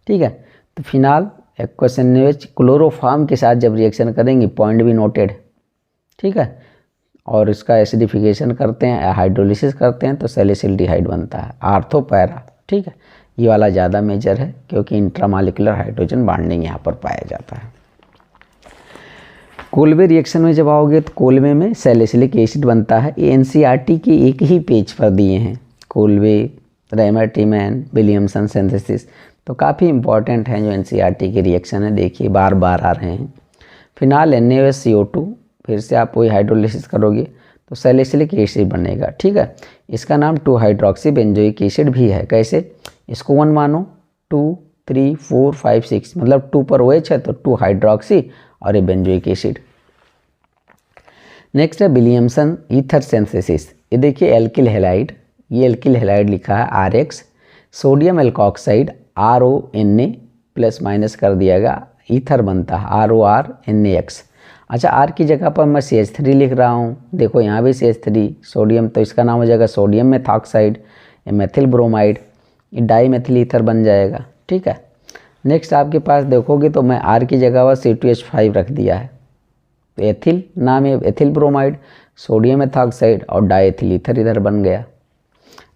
ठीक है, तो फिनाल एक्वस NaOH क्लोरोफॉर्म के साथ जब रिएक्शन करेंगे, पॉइंट भी नोटेड। ठीक है, और इसका एसिडिफिकेशन करते हैं, हाइड्रोलिसिस करते हैं तो सैलिसिल्डिहाइड बनता है, आर्थोपैरा। ठीक है, ये वाला ज़्यादा मेजर है क्योंकि इंट्रामॉलिक्यूलर हाइड्रोजन बॉन्डिंग यहाँ पर पाया जाता है। कोल्बे रिएक्शन में जब आओगे तो कोल्बे में सैलिसिलिक एसिड बनता है। ये NCERT के एक ही पेज पर दिए हैं, कोल्बे, रायमर-टीमन, विलियमसन सिंथेसिस, तो काफ़ी इंपॉर्टेंट हैं जो NCERT के रिएक्शन है, देखिए बार बार आ रहे हैं। फिनाल NaOH CO2, फिर से आप वही हाइड्रोलिसिस करोगे तो सैलिसिलिक एसिड बनेगा। ठीक है, इसका नाम 2-हाइड्रोक्सी बेंजोइक एसिड भी है। कैसे, इसको 1 मानो, 2, 3, 4, 5, 6, मतलब 2 पर OH है तो 2-हाइड्रोक्सी और ये बेंजोइक एसिड। नेक्स्ट है विलियमसन ईथर सिंथेसिस। ये देखिए एल्किल हैलाइड, ये एल्किल हैलाइड लिखा है RH, सोडियम एल्कोक्साइड RONA+ कर दिया गया, ईथर बनता है RORNAX। अच्छा, R की जगह पर मैं CH3 लिख रहा हूँ, देखो यहाँ भी CH3, सोडियम, तो इसका नाम हो जाएगा सोडियम मेथॉक्साइड, मेथिल ब्रोमाइड, ये डाईमेथिल ईथर बन जाएगा। ठीक है, नेक्स्ट आपके पास देखोगे तो मैं R की जगह पर C2H5 रख दिया है, तो एथिल नाम है, एथिल ब्रोमाइड, सोडियम मेथॉक्साइड और डाईएथिल ईथर इधर बन गया।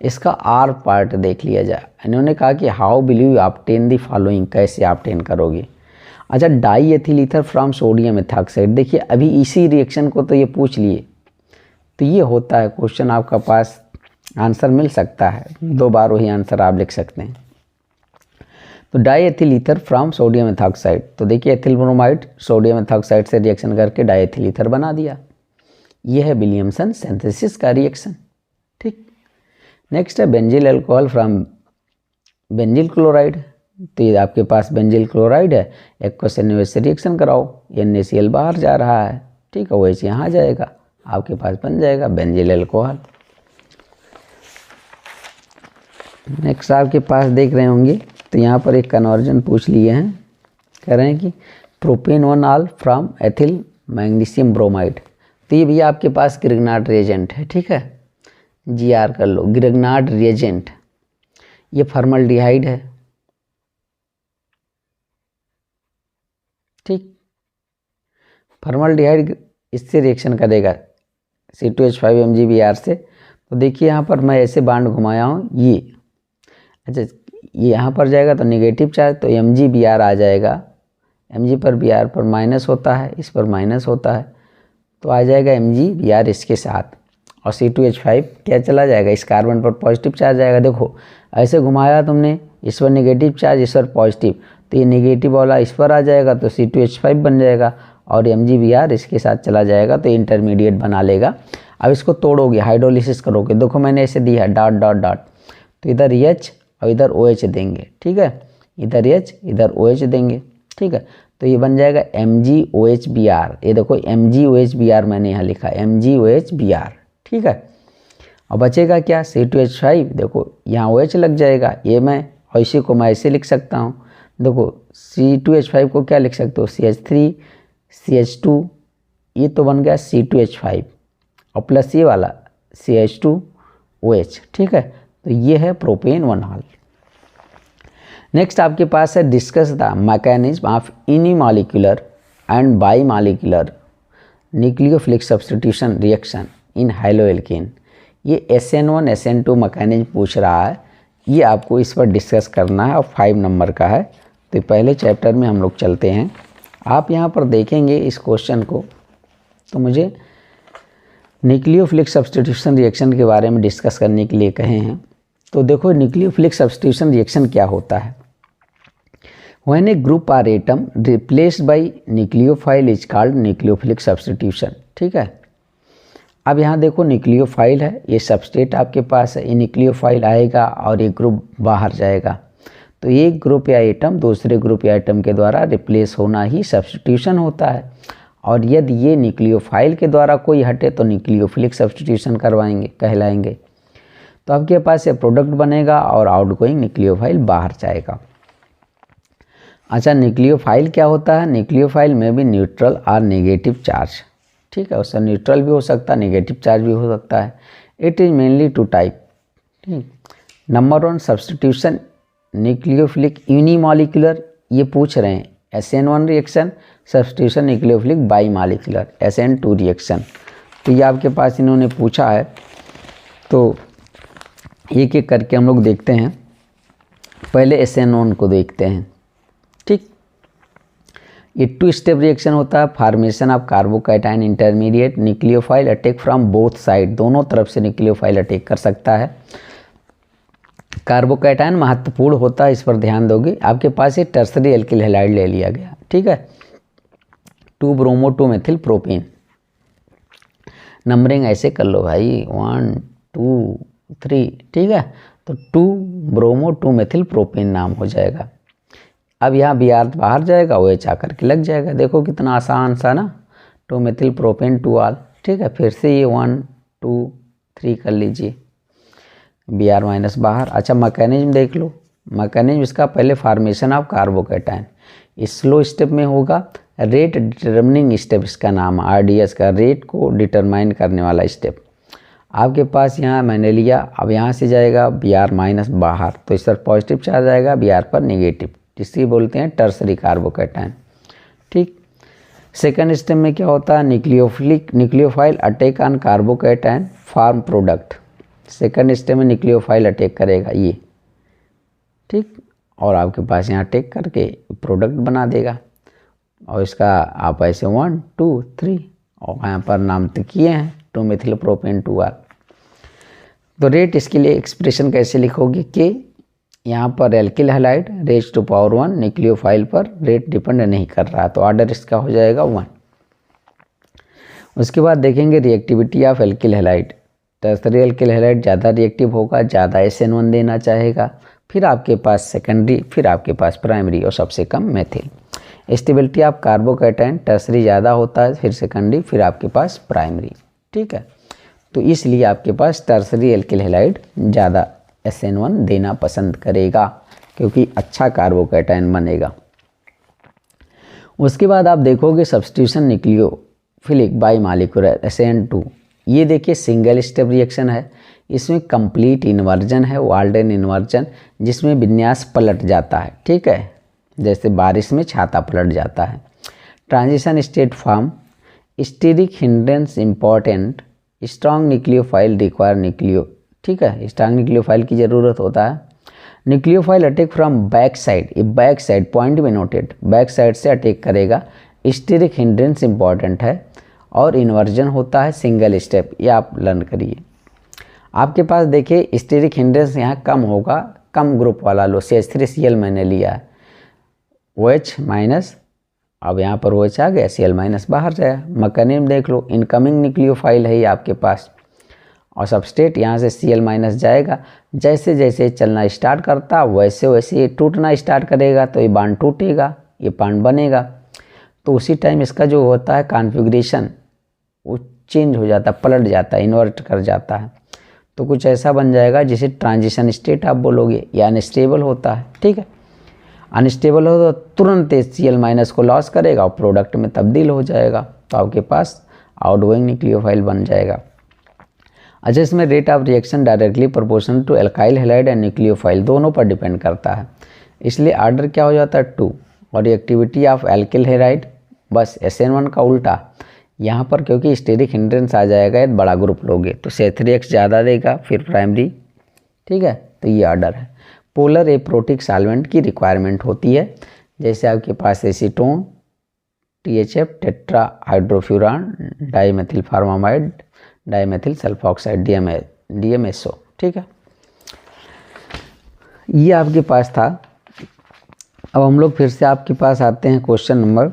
इसका R पार्ट देख लिया जाए। इन्होंने कहा कि how will you obtain the following, कैसे ऑब्टेन करोगे। अच्छा, diethyl ether from sodium methoxide, देखिए अभी इसी रिएक्शन को तो ये पूछ लिए, तो ये होता है क्वेश्चन, आपका पास आंसर मिल सकता है, 2 बार वही आंसर आप लिख सकते हैं। तो diethyl ether from sodium methoxide, तो देखिए एथिल ब्रोमाइड सोडियम मेथॉक्साइड से रिएक्शन करके डाईएथिल ईथर बना दिया। ये है विलियमसन सिंथेसिस का रिएक्शन। ठीक, नेक्स्ट है benzyl alcohol from benzyl chloride, तो ये आपके पास बेंजिल क्लोराइड है, एक्वस NaOH से रिएक्शन कराओ, NaCl बाहर जा रहा है। ठीक है, OH यहाँ जाएगा, आपके पास बन जाएगा बेंजिल अल्कोहल। नेक्स्ट आपके पास देख रहे होंगे तो यहाँ पर एक कन्वर्जन पूछ लिए हैं, कह रहे हैं कि प्रोपेनोनॉल फ्रॉम एथिल मैग्नीशियम ब्रोमाइड, तो ये भी आपके पास ग्रिग्नार्ड रिएजेंट है। ठीक है, GR कर लो, ग्रिग्नार्ड रिएजेंट, ये फॉर्मल्डिहाइड है। ठीक, फॉर्मल्डिहाइड इससे रिएक्शन करेगा C2H5 MgBr से। तो देखिए यहाँ पर मैं ऐसे बांड घुमाया हूँ ये, अच्छा ये यहाँ पर जाएगा तो नेगेटिव चार्ज, तो MgBr आ जाएगा, Mg पर Br पर माइनस होता है, इस पर माइनस होता है, तो आ जाएगा MgBr इसके साथ, और C2H5 क्या चला जाएगा, इस कार्बन पर पॉजिटिव चार्ज आएगा। देखो ऐसे घुमाया तुमने, इस पर नेगेटिव चार्ज, इस पर पॉजिटिव, तो ये नेगेटिव वाला इस पर आ जाएगा तो C2H5 बन जाएगा, और MgBr इसके साथ चला जाएगा तो इंटरमीडिएट बना लेगा। अब इसको तोड़ोगे, हाइड्रोलिसिस करोगे, देखो मैंने ऐसे दिया डॉट डॉट डॉट, तो इधर H और इधर OH देंगे, ठीक है, इधर H इधर OH देंगे, ठीक है, तो ये बन जाएगा MgOHBr। ये देखो MgOHBr मैंने यहाँ लिखा MgOHBr, ठीक है। और बचेगा क्या, C2H5, देखो यहाँ OH लग जाएगा, ये मैं और इसी को मैं ऐसे लिख सकता हूँ, देखो C2H5 को क्या लिख सकते हो, CH3 CH2, ये तो बन गया C2H5 और प्लस ये वाला CH2OH, ठीक है, तो ये है प्रोपेन 1 हाल। नेक्स्ट आपके पास है discuss the mechanism of unimolecular and bimolecular nucleophilic substitution reaction in haloalkane. ये SN1 SN2 मैकेनिज्म पूछ रहा है, ये आपको इस पर डिस्कस करना है और 5 नंबर का है। तो पहले चैप्टर में हम लोग चलते हैं। आप यहाँ पर देखेंगे इस क्वेश्चन को, तो मुझे न्यूक्लियोफिलिक सब्स्टिट्यूशन रिएक्शन के बारे में डिस्कस करने के लिए कहे हैं। तो देखो न्यूक्लियोफिलिक सब्स्टिट्यूशन रिएक्शन क्या होता है। When a group or atom replaced by nucleophile is called nucleophilic substitution, ठीक है। अब यहाँ देखो न्यूक्लियोफाइल है, ये सबस्ट्रेट आपके पास है, ये न्यूक्लियोफाइल आएगा और ये ग्रुप बाहर जाएगा, तो एक ग्रुप या एटम दूसरे ग्रुप या एटम के द्वारा रिप्लेस होना ही सब्स्टिट्यूशन होता है। और यदि ये न्यूक्लियोफाइल के द्वारा कोई हटे तो न्यूक्लियोफिलिक सब्स्टिट्यूशन करवाएंगे कहलाएंगे। तो आपके पास ये प्रोडक्ट बनेगा और आउटगोइंग न्यूक्लियोफाइल बाहर जाएगा। अच्छा, न्यूक्लियोफाइल क्या होता है, न्यूक्लियोफाइल में भी न्यूट्रल और नेगेटिव चार्ज, ठीक है, उससे न्यूट्रल भी हो सकता है, नेगेटिव चार्ज भी हो सकता है। इट इज़ मेनली 2 टाइप, ठीक। नंबर 1 सब्स्टिट्यूशन न्यूक्लियोफिलिक यूनिमॉलिक्यूलर, ये पूछ रहे हैं SN1 reaction, substitution nucleophilic bimolecular SN2 reaction. तो ये आपके पास इन्होंने पूछा है, तो एक एक करके हम लोग देखते हैं। पहले SN1 को देखते हैं, ठीक। ये 2 स्टेप रिएक्शन होता है, formation of carbocation intermediate, nucleophile attack from both side, दोनों तरफ से न्यूक्लियोफाइल अटैक कर सकता है। कार्बोकैटायन महत्वपूर्ण होता है, इस पर ध्यान दोगे। आपके पास ये टर्सरी एल्किल हैलाइड ले लिया गया, ठीक है, 2 ब्रोमो 2 मेथिल प्रोपेन। नंबरिंग ऐसे कर लो भाई, 1 2 3, ठीक है, तो 2 ब्रोमो 2 मेथिल प्रोपेन नाम हो जाएगा। अब यहाँ Br बाहर जाएगा, OH आकर के लग जाएगा। देखो कितना आसान सा ना, 2 मेथिल प्रोपेन 2 आल, ठीक है। फिर से ये 1 2 3 कर लीजिए, Br माइनस बाहर। अच्छा, मैकेनिज्म देख लो, मैकेनिज्म इसका पहले फॉर्मेशन ऑफ कार्बोकैटायन, इस स्लो स्टेप में होगा, रेट डिटर्मिनिंग स्टेप इसका नाम है, RDS का, रेट को डिटरमाइन करने वाला स्टेप। आपके पास यहाँ मैंने लिया, अब यहाँ से जाएगा Br माइनस बाहर, तो इस पर पॉजिटिव चार्ज आएगा, Br पर नेगेटिव, जिसकी बोलते हैं टर्सरी कार्बोकैटायन, ठीक। सेकंड स्टेप में क्या होता है, nucleophile attack on carbocation form product. Second step में न्यूक्लियोफाइल अटैक करेगा ये, ठीक, और आपके पास यहाँ अटैक करके प्रोडक्ट बना देगा। और इसका आप ऐसे 1 2 3 और यहाँ पर नाम तो किए हैं 2 मेथिल प्रोपेन 2 आर। तो रेट इसके लिए एक्सप्रेशन कैसे लिखोगे कि यहाँ पर alkyl halide raise to power 1, nucleophile पर रेट डिपेंड नहीं कर रहा, तो ऑर्डर इसका हो जाएगा 1। उसके बाद देखेंगे reactivity of alkyl halide. Tertiary alkyl halide ज़्यादा रिएक्टिव होगा, ज़्यादा SN1 देना चाहेगा, फिर आपके पास सेकेंडरी, फिर आपके पास प्राइमरी और सबसे कम methyl. Stability of carbocation, tertiary ज़्यादा होता है, फिर सेकेंडरी, फिर आपके पास प्राइमरी, ठीक है। तो इसलिए आपके पास टर्सरी एल्किल हैलाइड ज़्यादा SN1 देना पसंद करेगा, क्योंकि अच्छा कार्बोकैटायन बनेगा। उसके बाद आप देखोगे सब्स्टिट्यूशन न्यूक्लियोफिलिक बाईमॉलिक्यूलर SN2, ये देखिए सिंगल स्टेप रिएक्शन है, इसमें कंप्लीट इन्वर्जन है, वाल्डन इन्वर्जन, जिसमें विन्यास पलट जाता है, ठीक है, जैसे बारिश में छाता पलट जाता है। Transition state form steric hindrance important, strong nucleophile require nucleo, ठीक है, स्ट्रॉन्ग न्यूक्लियोफाइल की ज़रूरत होता है। Nucleophile attack from back side, ये बैक साइड पॉइंट में नोटेड, बैक साइड से अटैक करेगा। स्टेरिक हिंड्रेंस इंपॉर्टेंट है और इन्वर्जन होता है सिंगल स्टेप, ये आप लर्न करिए। आपके पास देखिए स्टेरिक हिंड्रेंस यहाँ कम होगा, कम ग्रुप वाला लो, CH3Cl मैंने लिया है, OH माइनस, अब यहाँ पर OH आ गया, Cl माइनस बाहर जाएगा। मैकेनिज्म देख लो, इनकमिंग न्यूक्लियोफाइल है ये आपके पास, और सबस्ट्रेट यहाँ से Cl माइनस जाएगा, जैसे जैसे चलना स्टार्ट करता वैसे वैसे ये टूटना स्टार्ट करेगा, तो ये बांड टूटेगा, ये बांड बनेगा। तो उसी टाइम इसका जो होता है कॉन्फ़िगरेशन वो चेंज हो जाता है, पलट जाता है, इन्वर्ट कर जाता है, तो कुछ ऐसा बन जाएगा जिसे ट्रांजिशन स्टेट आप बोलोगे, या अनस्टेबल होता है, ठीक है। अनस्टेबल हो तो तुरंत Cl माइनस को लॉस करेगा और प्रोडक्ट में तब्दील हो जाएगा, तो आपके पास आउटगोइंग न्यूक्लियोफाइल बन जाएगा। अच्छा, इसमें rate of reaction directly proportional to alkyl halide and nucleophile दोनों पर डिपेंड करता है, इसलिए ऑर्डर क्या हो जाता है 2, और रिएक्टिविटी ऑफ एल्किल हैलाइड बस SN1 का उल्टा, यहाँ पर क्योंकि स्टेरिक हिंड्रेंस आ जाएगा, एक बड़ा ग्रुप लोगे तो CH3X ज़्यादा देगा, फिर प्राइमरी, ठीक है, तो ये ऑर्डर है। पोलर एप्रोटिक सॉल्वेंट की रिक्वायरमेंट होती है, जैसे आपके पास acetone, THF, tetrahydrofuran, dimethylformamide, dimethyl sulphoxide, DMSO, ठीक है, ये आपके पास था। अब हम लोग फिर से आपके पास आते हैं क्वेश्चन नंबर,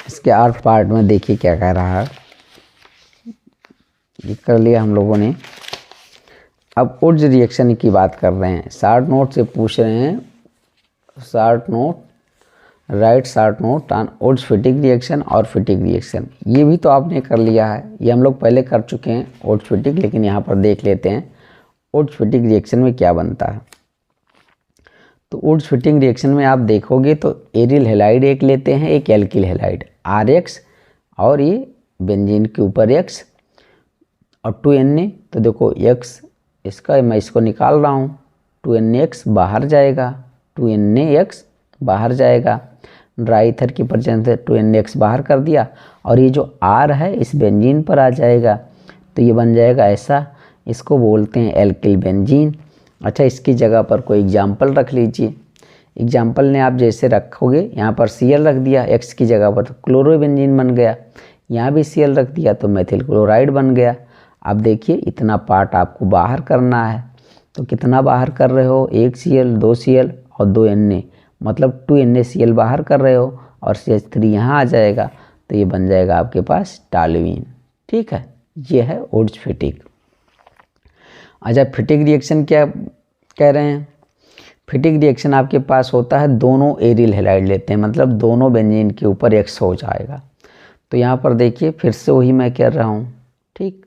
इसके 8 पार्ट में देखिए क्या कह रहा है, ये कर लिया हम लोगों ने। अब वुड्स रिएक्शन की बात कर रहे हैं, शॉर्ट नोट से पूछ रहे हैं, short note, write short note on Wurtz Fittig reaction और फिटिक रिएक्शन, ये भी तो आपने कर लिया है, ये हम लोग पहले कर चुके हैं वुड्स फिटिक, लेकिन यहाँ पर देख लेते हैं वुड्स फिटिक रिएक्शन में क्या बनता है। तो वुड्स फिटिंग रिएक्शन में आप देखोगे तो एरिल हैलाइड एक लेते हैं, एक एल्किल हैलाइड RH, और ये बेंजीन के ऊपर X और 2Na, तो देखो X इसका मैं इसको निकाल रहा हूँ, 2NX बाहर जाएगा, 2NaX बाहर जाएगा, ड्राई ईथर की प्रेजेंस से 2NX बाहर कर दिया, और ये जो R है इस बेंजीन पर आ जाएगा, तो ये बन जाएगा ऐसा, इसको बोलते हैं एल्किल बेंजीन। अच्छा, इसकी जगह पर कोई एग्जाम्पल रख लीजिए, एग्जाम्पल ने आप जैसे रखोगे, यहाँ पर Cl रख दिया X की जगह पर, तो क्लोरोबेंजीन बन गया, यहाँ भी Cl रख दिया तो मेथिल क्लोराइड बन गया। अब देखिए इतना पार्ट आपको बाहर करना है, तो कितना बाहर कर रहे हो, 1 Cl, 2 Cl और 2 Na, मतलब 2 NaCl बाहर कर रहे हो, और CH3 यहाँ आ जाएगा, तो ये बन जाएगा आपके पास टॉल्यूइन, ठीक है, ये है वुड्स फिटिक। अच्छा, फिटिक रिएक्शन क्या कह रहे हैं, फिटिक रिएक्शन आपके पास होता है दोनों एरिल हैलाइड लेते हैं, मतलब दोनों बेंजीन के ऊपर X हो जाएगा। तो यहाँ पर देखिए फिर से वही मैं कह रहा हूँ, ठीक,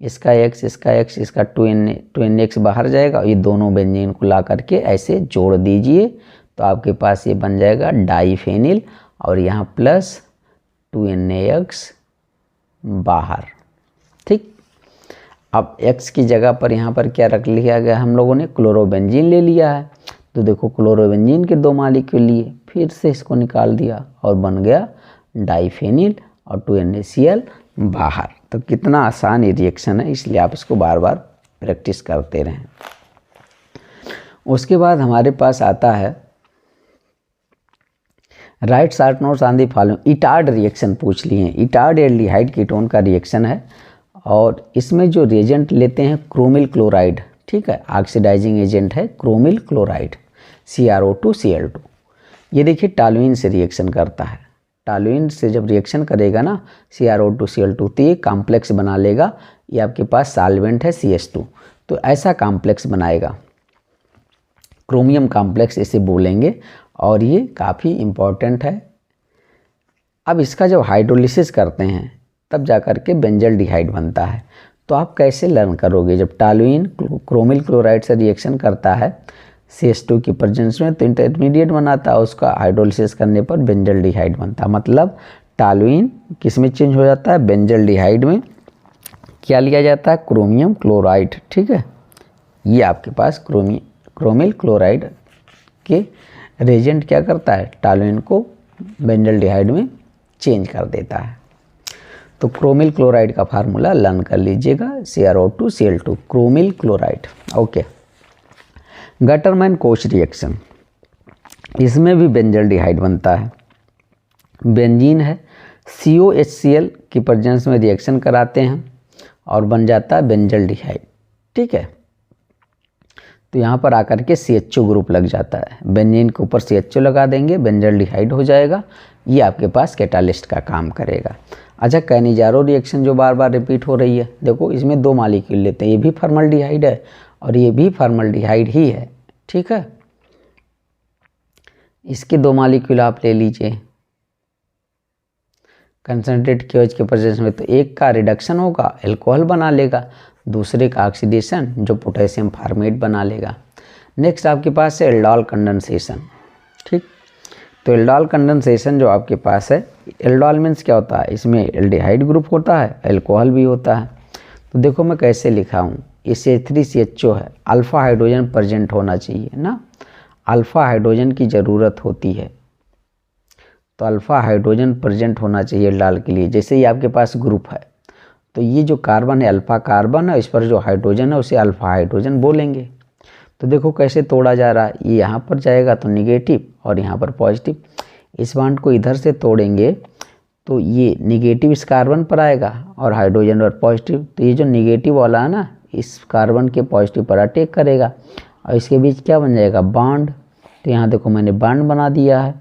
इसका X, इसका X, इसका 2NX बाहर जाएगा, और ये दोनों बेंजीन को ला करके ऐसे जोड़ दीजिए, तो आपके पास ये बन जाएगा डाइफेनिल, और यहाँ प्लस 2NaX बाहर, ठीक। अब X की जगह पर यहाँ पर क्या रख लिया गया, हम लोगों ने क्लोरोबेंजीन ले लिया है, तो देखो क्लोरोबेंजीन के 2 मॉलिक्यूल लिए, फिर से इसको निकाल दिया और बन गया डाइफेनिल और 2NaCl बाहर। तो कितना आसान ये रिएक्शन है, इसलिए आप इसको बार बार प्रैक्टिस करते रहें। उसके बाद हमारे पास आता है right short notes on the following, Etard reaction पूछ लिए हैं, इटार्ड एल्डिहाइड कीटोन का रिएक्शन है, और इसमें जो रिएजेंट लेते हैं क्रोमिल क्लोराइड, ठीक है, ऑक्सीडाइजिंग एजेंट है क्रोमिल क्लोराइड, CrO2Cl2। ये देखिए टॉल्यूइन से रिएक्शन करता है, टॉल्यूइन से जब रिएक्शन करेगा ना CrO2Cl2, तो ये कॉम्प्लेक्स बना लेगा, ये आपके पास सॉल्वेंट है CH2, तो ऐसा कॉम्प्लेक्स बनाएगा, क्रोमियम कॉम्प्लेक्स इसे बोलेंगे, और ये काफ़ी इम्पॉर्टेंट है। अब इसका जब हाइड्रोलिसिस करते हैं तब जा कर के बेंजल्डिहाइड बनता है, तो आप कैसे लर्न करोगे, जब टॉल्यूइन क्रोमिल क्लोराइड से रिएक्शन करता है CH2 की प्रेजेंस में, तो इंटरमीडिएट बनाता है, उसका हाइड्रोलिसिस करने पर बेंजल्डिहाइड बनता है, मतलब टॉल्यूइन किस में चेंज हो जाता है, बेंजल्डिहाइड में क्या लिया जाता है, क्रोमियम क्लोराइड, ठीक है। ये आपके पास क्रोमिल क्लोराइड के रिएजेंट क्या करता है, टॉल्यूइन को बेंजल्डिहाइड में चेंज कर देता है। तो क्रोमिल क्लोराइड का फार्मूला लर्न कर लीजिएगा, CrO2Cl2 chromyl chloride. Okay, Gattermann coach reaction, इसमें भी बेंजल्डिहाइड बनता है। बेंजीन है, COHCl की प्रेजेंस में रिएक्शन कराते हैं और बन जाता है बेंजल्डिहाइड। ठीक है, तो यहाँ पर आकर के CHO ग्रुप लग जाता है, बेंजीन के ऊपर CHO लगा देंगे, बेंजल्डिहाइड हो जाएगा। ये आपके पास कैटालिस्ट का काम करेगा। अच्छा, कैनिजारो रिएक्शन जो बार बार रिपीट हो रही है, देखो इसमें 2 मॉलिक्यूल लेते हैं, ये भी फॉर्मल्डिहाइड है और ये भी फॉर्मल्डिहाइड ही है। ठीक है, इसके 2 मॉलिक्यूल आप ले लीजिए कंसनट्रेट KOH के प्रेजेंस में, तो एक का रिडक्शन होगा, अल्कोहल बना लेगा, दूसरे का ऑक्सीडेशन जो पोटेशियम फार्मेट बना लेगा। नेक्स्ट आपके पास है एल्डोल कंडेंसेशन। ठीक, तो एल्डोल कंडेंसेशन जो आपके पास है, एल्डोल मीन्स क्या होता है, इसमें एल्डिहाइड ग्रुप होता है, अल्कोहल भी होता है। तो देखो मैं कैसे लिखा हूँ, ये CH3CHO है, अल्फ़ा हाइड्रोजन प्रेजेंट होना चाहिए ना, अल्फ़ा हाइड्रोजन की ज़रूरत होती है, तो अल्फ़ा हाइड्रोजन प्रेजेंट होना चाहिए एल्डोल के लिए। जैसे ही आपके पास ग्रुप है, तो ये जो कार्बन है अल्फ़ा कार्बन है, इस पर जो हाइड्रोजन है उसे अल्फ़ा हाइड्रोजन बोलेंगे। तो देखो कैसे तोड़ा जा रहा है, ये यहाँ पर जाएगा तो निगेटिव और यहाँ पर पॉजिटिव, इस बॉन्ड को इधर से तोड़ेंगे तो ये निगेटिव इस कार्बन पर आएगा और हाइड्रोजन पर पॉजिटिव, तो ये जो निगेटिव वाला है ना, इस कार्बन के पॉजिटिव पर अटैक करेगा और इसके बीच क्या बन जाएगा, बॉन्ड। तो यहाँ देखो मैंने बॉन्ड बना दिया है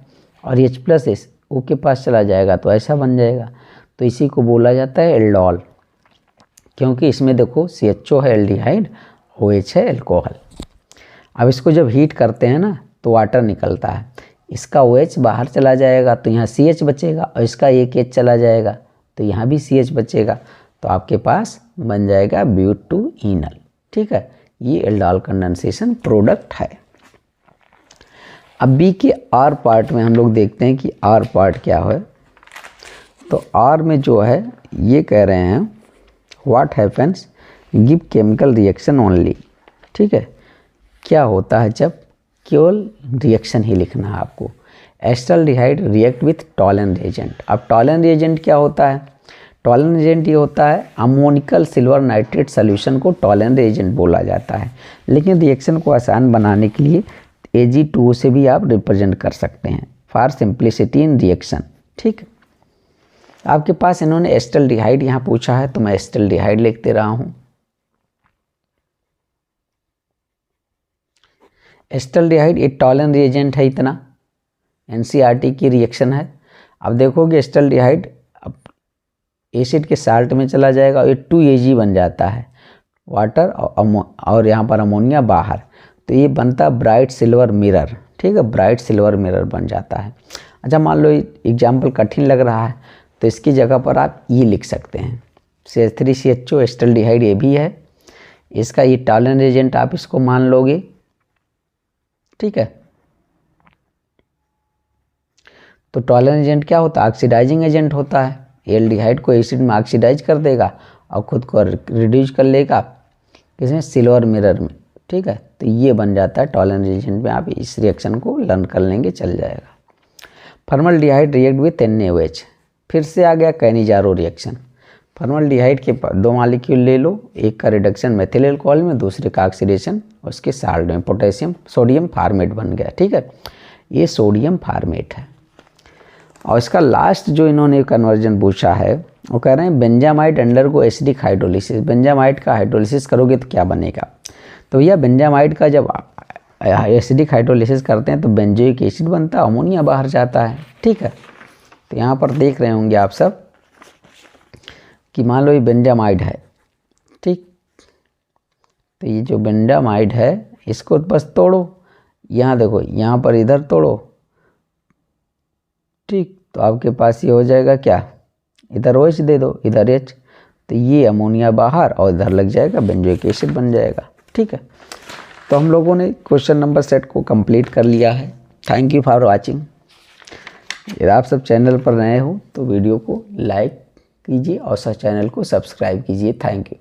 और H+S O के पास चला जाएगा तो ऐसा बन जाएगा। तो इसी को बोला जाता है एल्डोल, क्योंकि इसमें देखो CHO है एल्डिहाइड, OH है अल्कोहल। अब इसको जब हीट करते हैं ना तो वाटर निकलता है, इसका OH बाहर चला जाएगा तो यहाँ CH बचेगा और इसका एक H चला जाएगा तो यहाँ भी CH बचेगा, तो आपके पास बन जाएगा ब्यूटूइनल। ठीक है, ये एल्डोल कंडेंसेशन प्रोडक्ट है। अब B के R पार्ट में हम लोग देखते हैं कि R पार्ट क्या है। तो R में जो है ये कह रहे हैं what happens give chemical reaction only. ठीक है, क्या होता है जब केवल रिएक्शन ही लिखना है आपको। Acetaldehyde react with Tollens reagent. अब टॉलन रिएजेंट क्या होता है, टॉलन रिएजेंट ये होता है अमोनिकल सिल्वर नाइट्रेट सोल्यूशन को टॉलन रिएजेंट बोला जाता है, लेकिन रिएक्शन को आसान बनाने के लिए Ag2O से भी आप रिप्रेजेंट कर सकते हैं फॉर सिंप्लिसिटी इन रिएक्शन। ठीक, आपके पास इन्होंने एस्टल्डिहाइड यहाँ पूछा है तो मैं एस्टल्डिहाइड लिख दे रहा हूँ। एस्टल्डिहाइड एक टॉलन रिएजेंट है, इतना NCERT की रिएक्शन है। अब देखोगे एस्टल्डिहाइड अब एसिड के साल्ट में चला जाएगा और ये 2Ag बन जाता है, वाटर और यहाँ पर अमोनिया बाहर, तो ये बनता है ब्राइट सिल्वर मिरर। ठीक है, ब्राइट सिल्वर मिरर बन जाता है। अच्छा, मान लो एग्जाम्पल कठिन लग रहा है तो इसकी जगह पर आप ये लिख सकते हैं CH3CHO एस्टल्डिहाइड ये भी है, इसका ये टॉलन एजेंट आप इसको मान लोगे। ठीक है, तो टॉलन एजेंट क्या होता है, ऑक्सीडाइजिंग एजेंट होता है, एल्डिहाइड को एसिड में ऑक्सीडाइज कर देगा और खुद को रिड्यूस कर लेगा किसमें, सिल्वर मिरर में। ठीक है, तो ये बन जाता है टॉलन एजेंट में। आप इस रिएक्शन को लर्न कर लेंगे, चल जाएगा। फॉर्मल्डिहाइड रिएक्ट विथ NaOH, फिर से आ गया कैनिजारो रिएक्शन। फॉर्मल्डिहाइड के 2 मॉलिक्यूल ले लो, एक का रिडक्शन मेथिल अल्कोहल में, दूसरे का ऑक्सीडेशन उसके साल्ट में, पोटेशियम सोडियम फार्मेट बन गया। ठीक है, ये सोडियम फार्मेट है। और इसका लास्ट जो इन्होंने कन्वर्जन पूछा है वो कह रहे हैं benzamide undergo acidic hydrolysis. Benzamide का हाइड्रोलिसिस करोगे तो क्या बनेगा, तो भैया बेंजामाइड का जब एसिडिक हाइड्रोलिसिस करते हैं तो बेंजोइक एसिड बनता है, अमोनिया बाहर जाता है। ठीक है, तो यहाँ पर देख रहे होंगे आप सब कि मान लो ये बेंजामाइड है। ठीक, तो ये जो बेंजामाइड है इसको बस तोड़ो, यहाँ देखो यहाँ पर इधर तोड़ो। ठीक, तो आपके पास ये हो जाएगा क्या, इधर OH दे दो, इधर H, तो ये अमोनिया बाहर और इधर लग जाएगा बेंजोइक एसिड बन जाएगा। ठीक है, तो हम लोगों ने क्वेश्चन नंबर सेट को कंप्लीट कर लिया है। Thank you for watching. यदि आप सब चैनल पर नए हो तो वीडियो को लाइक कीजिए और चैनल को सब्सक्राइब कीजिए। Thank you.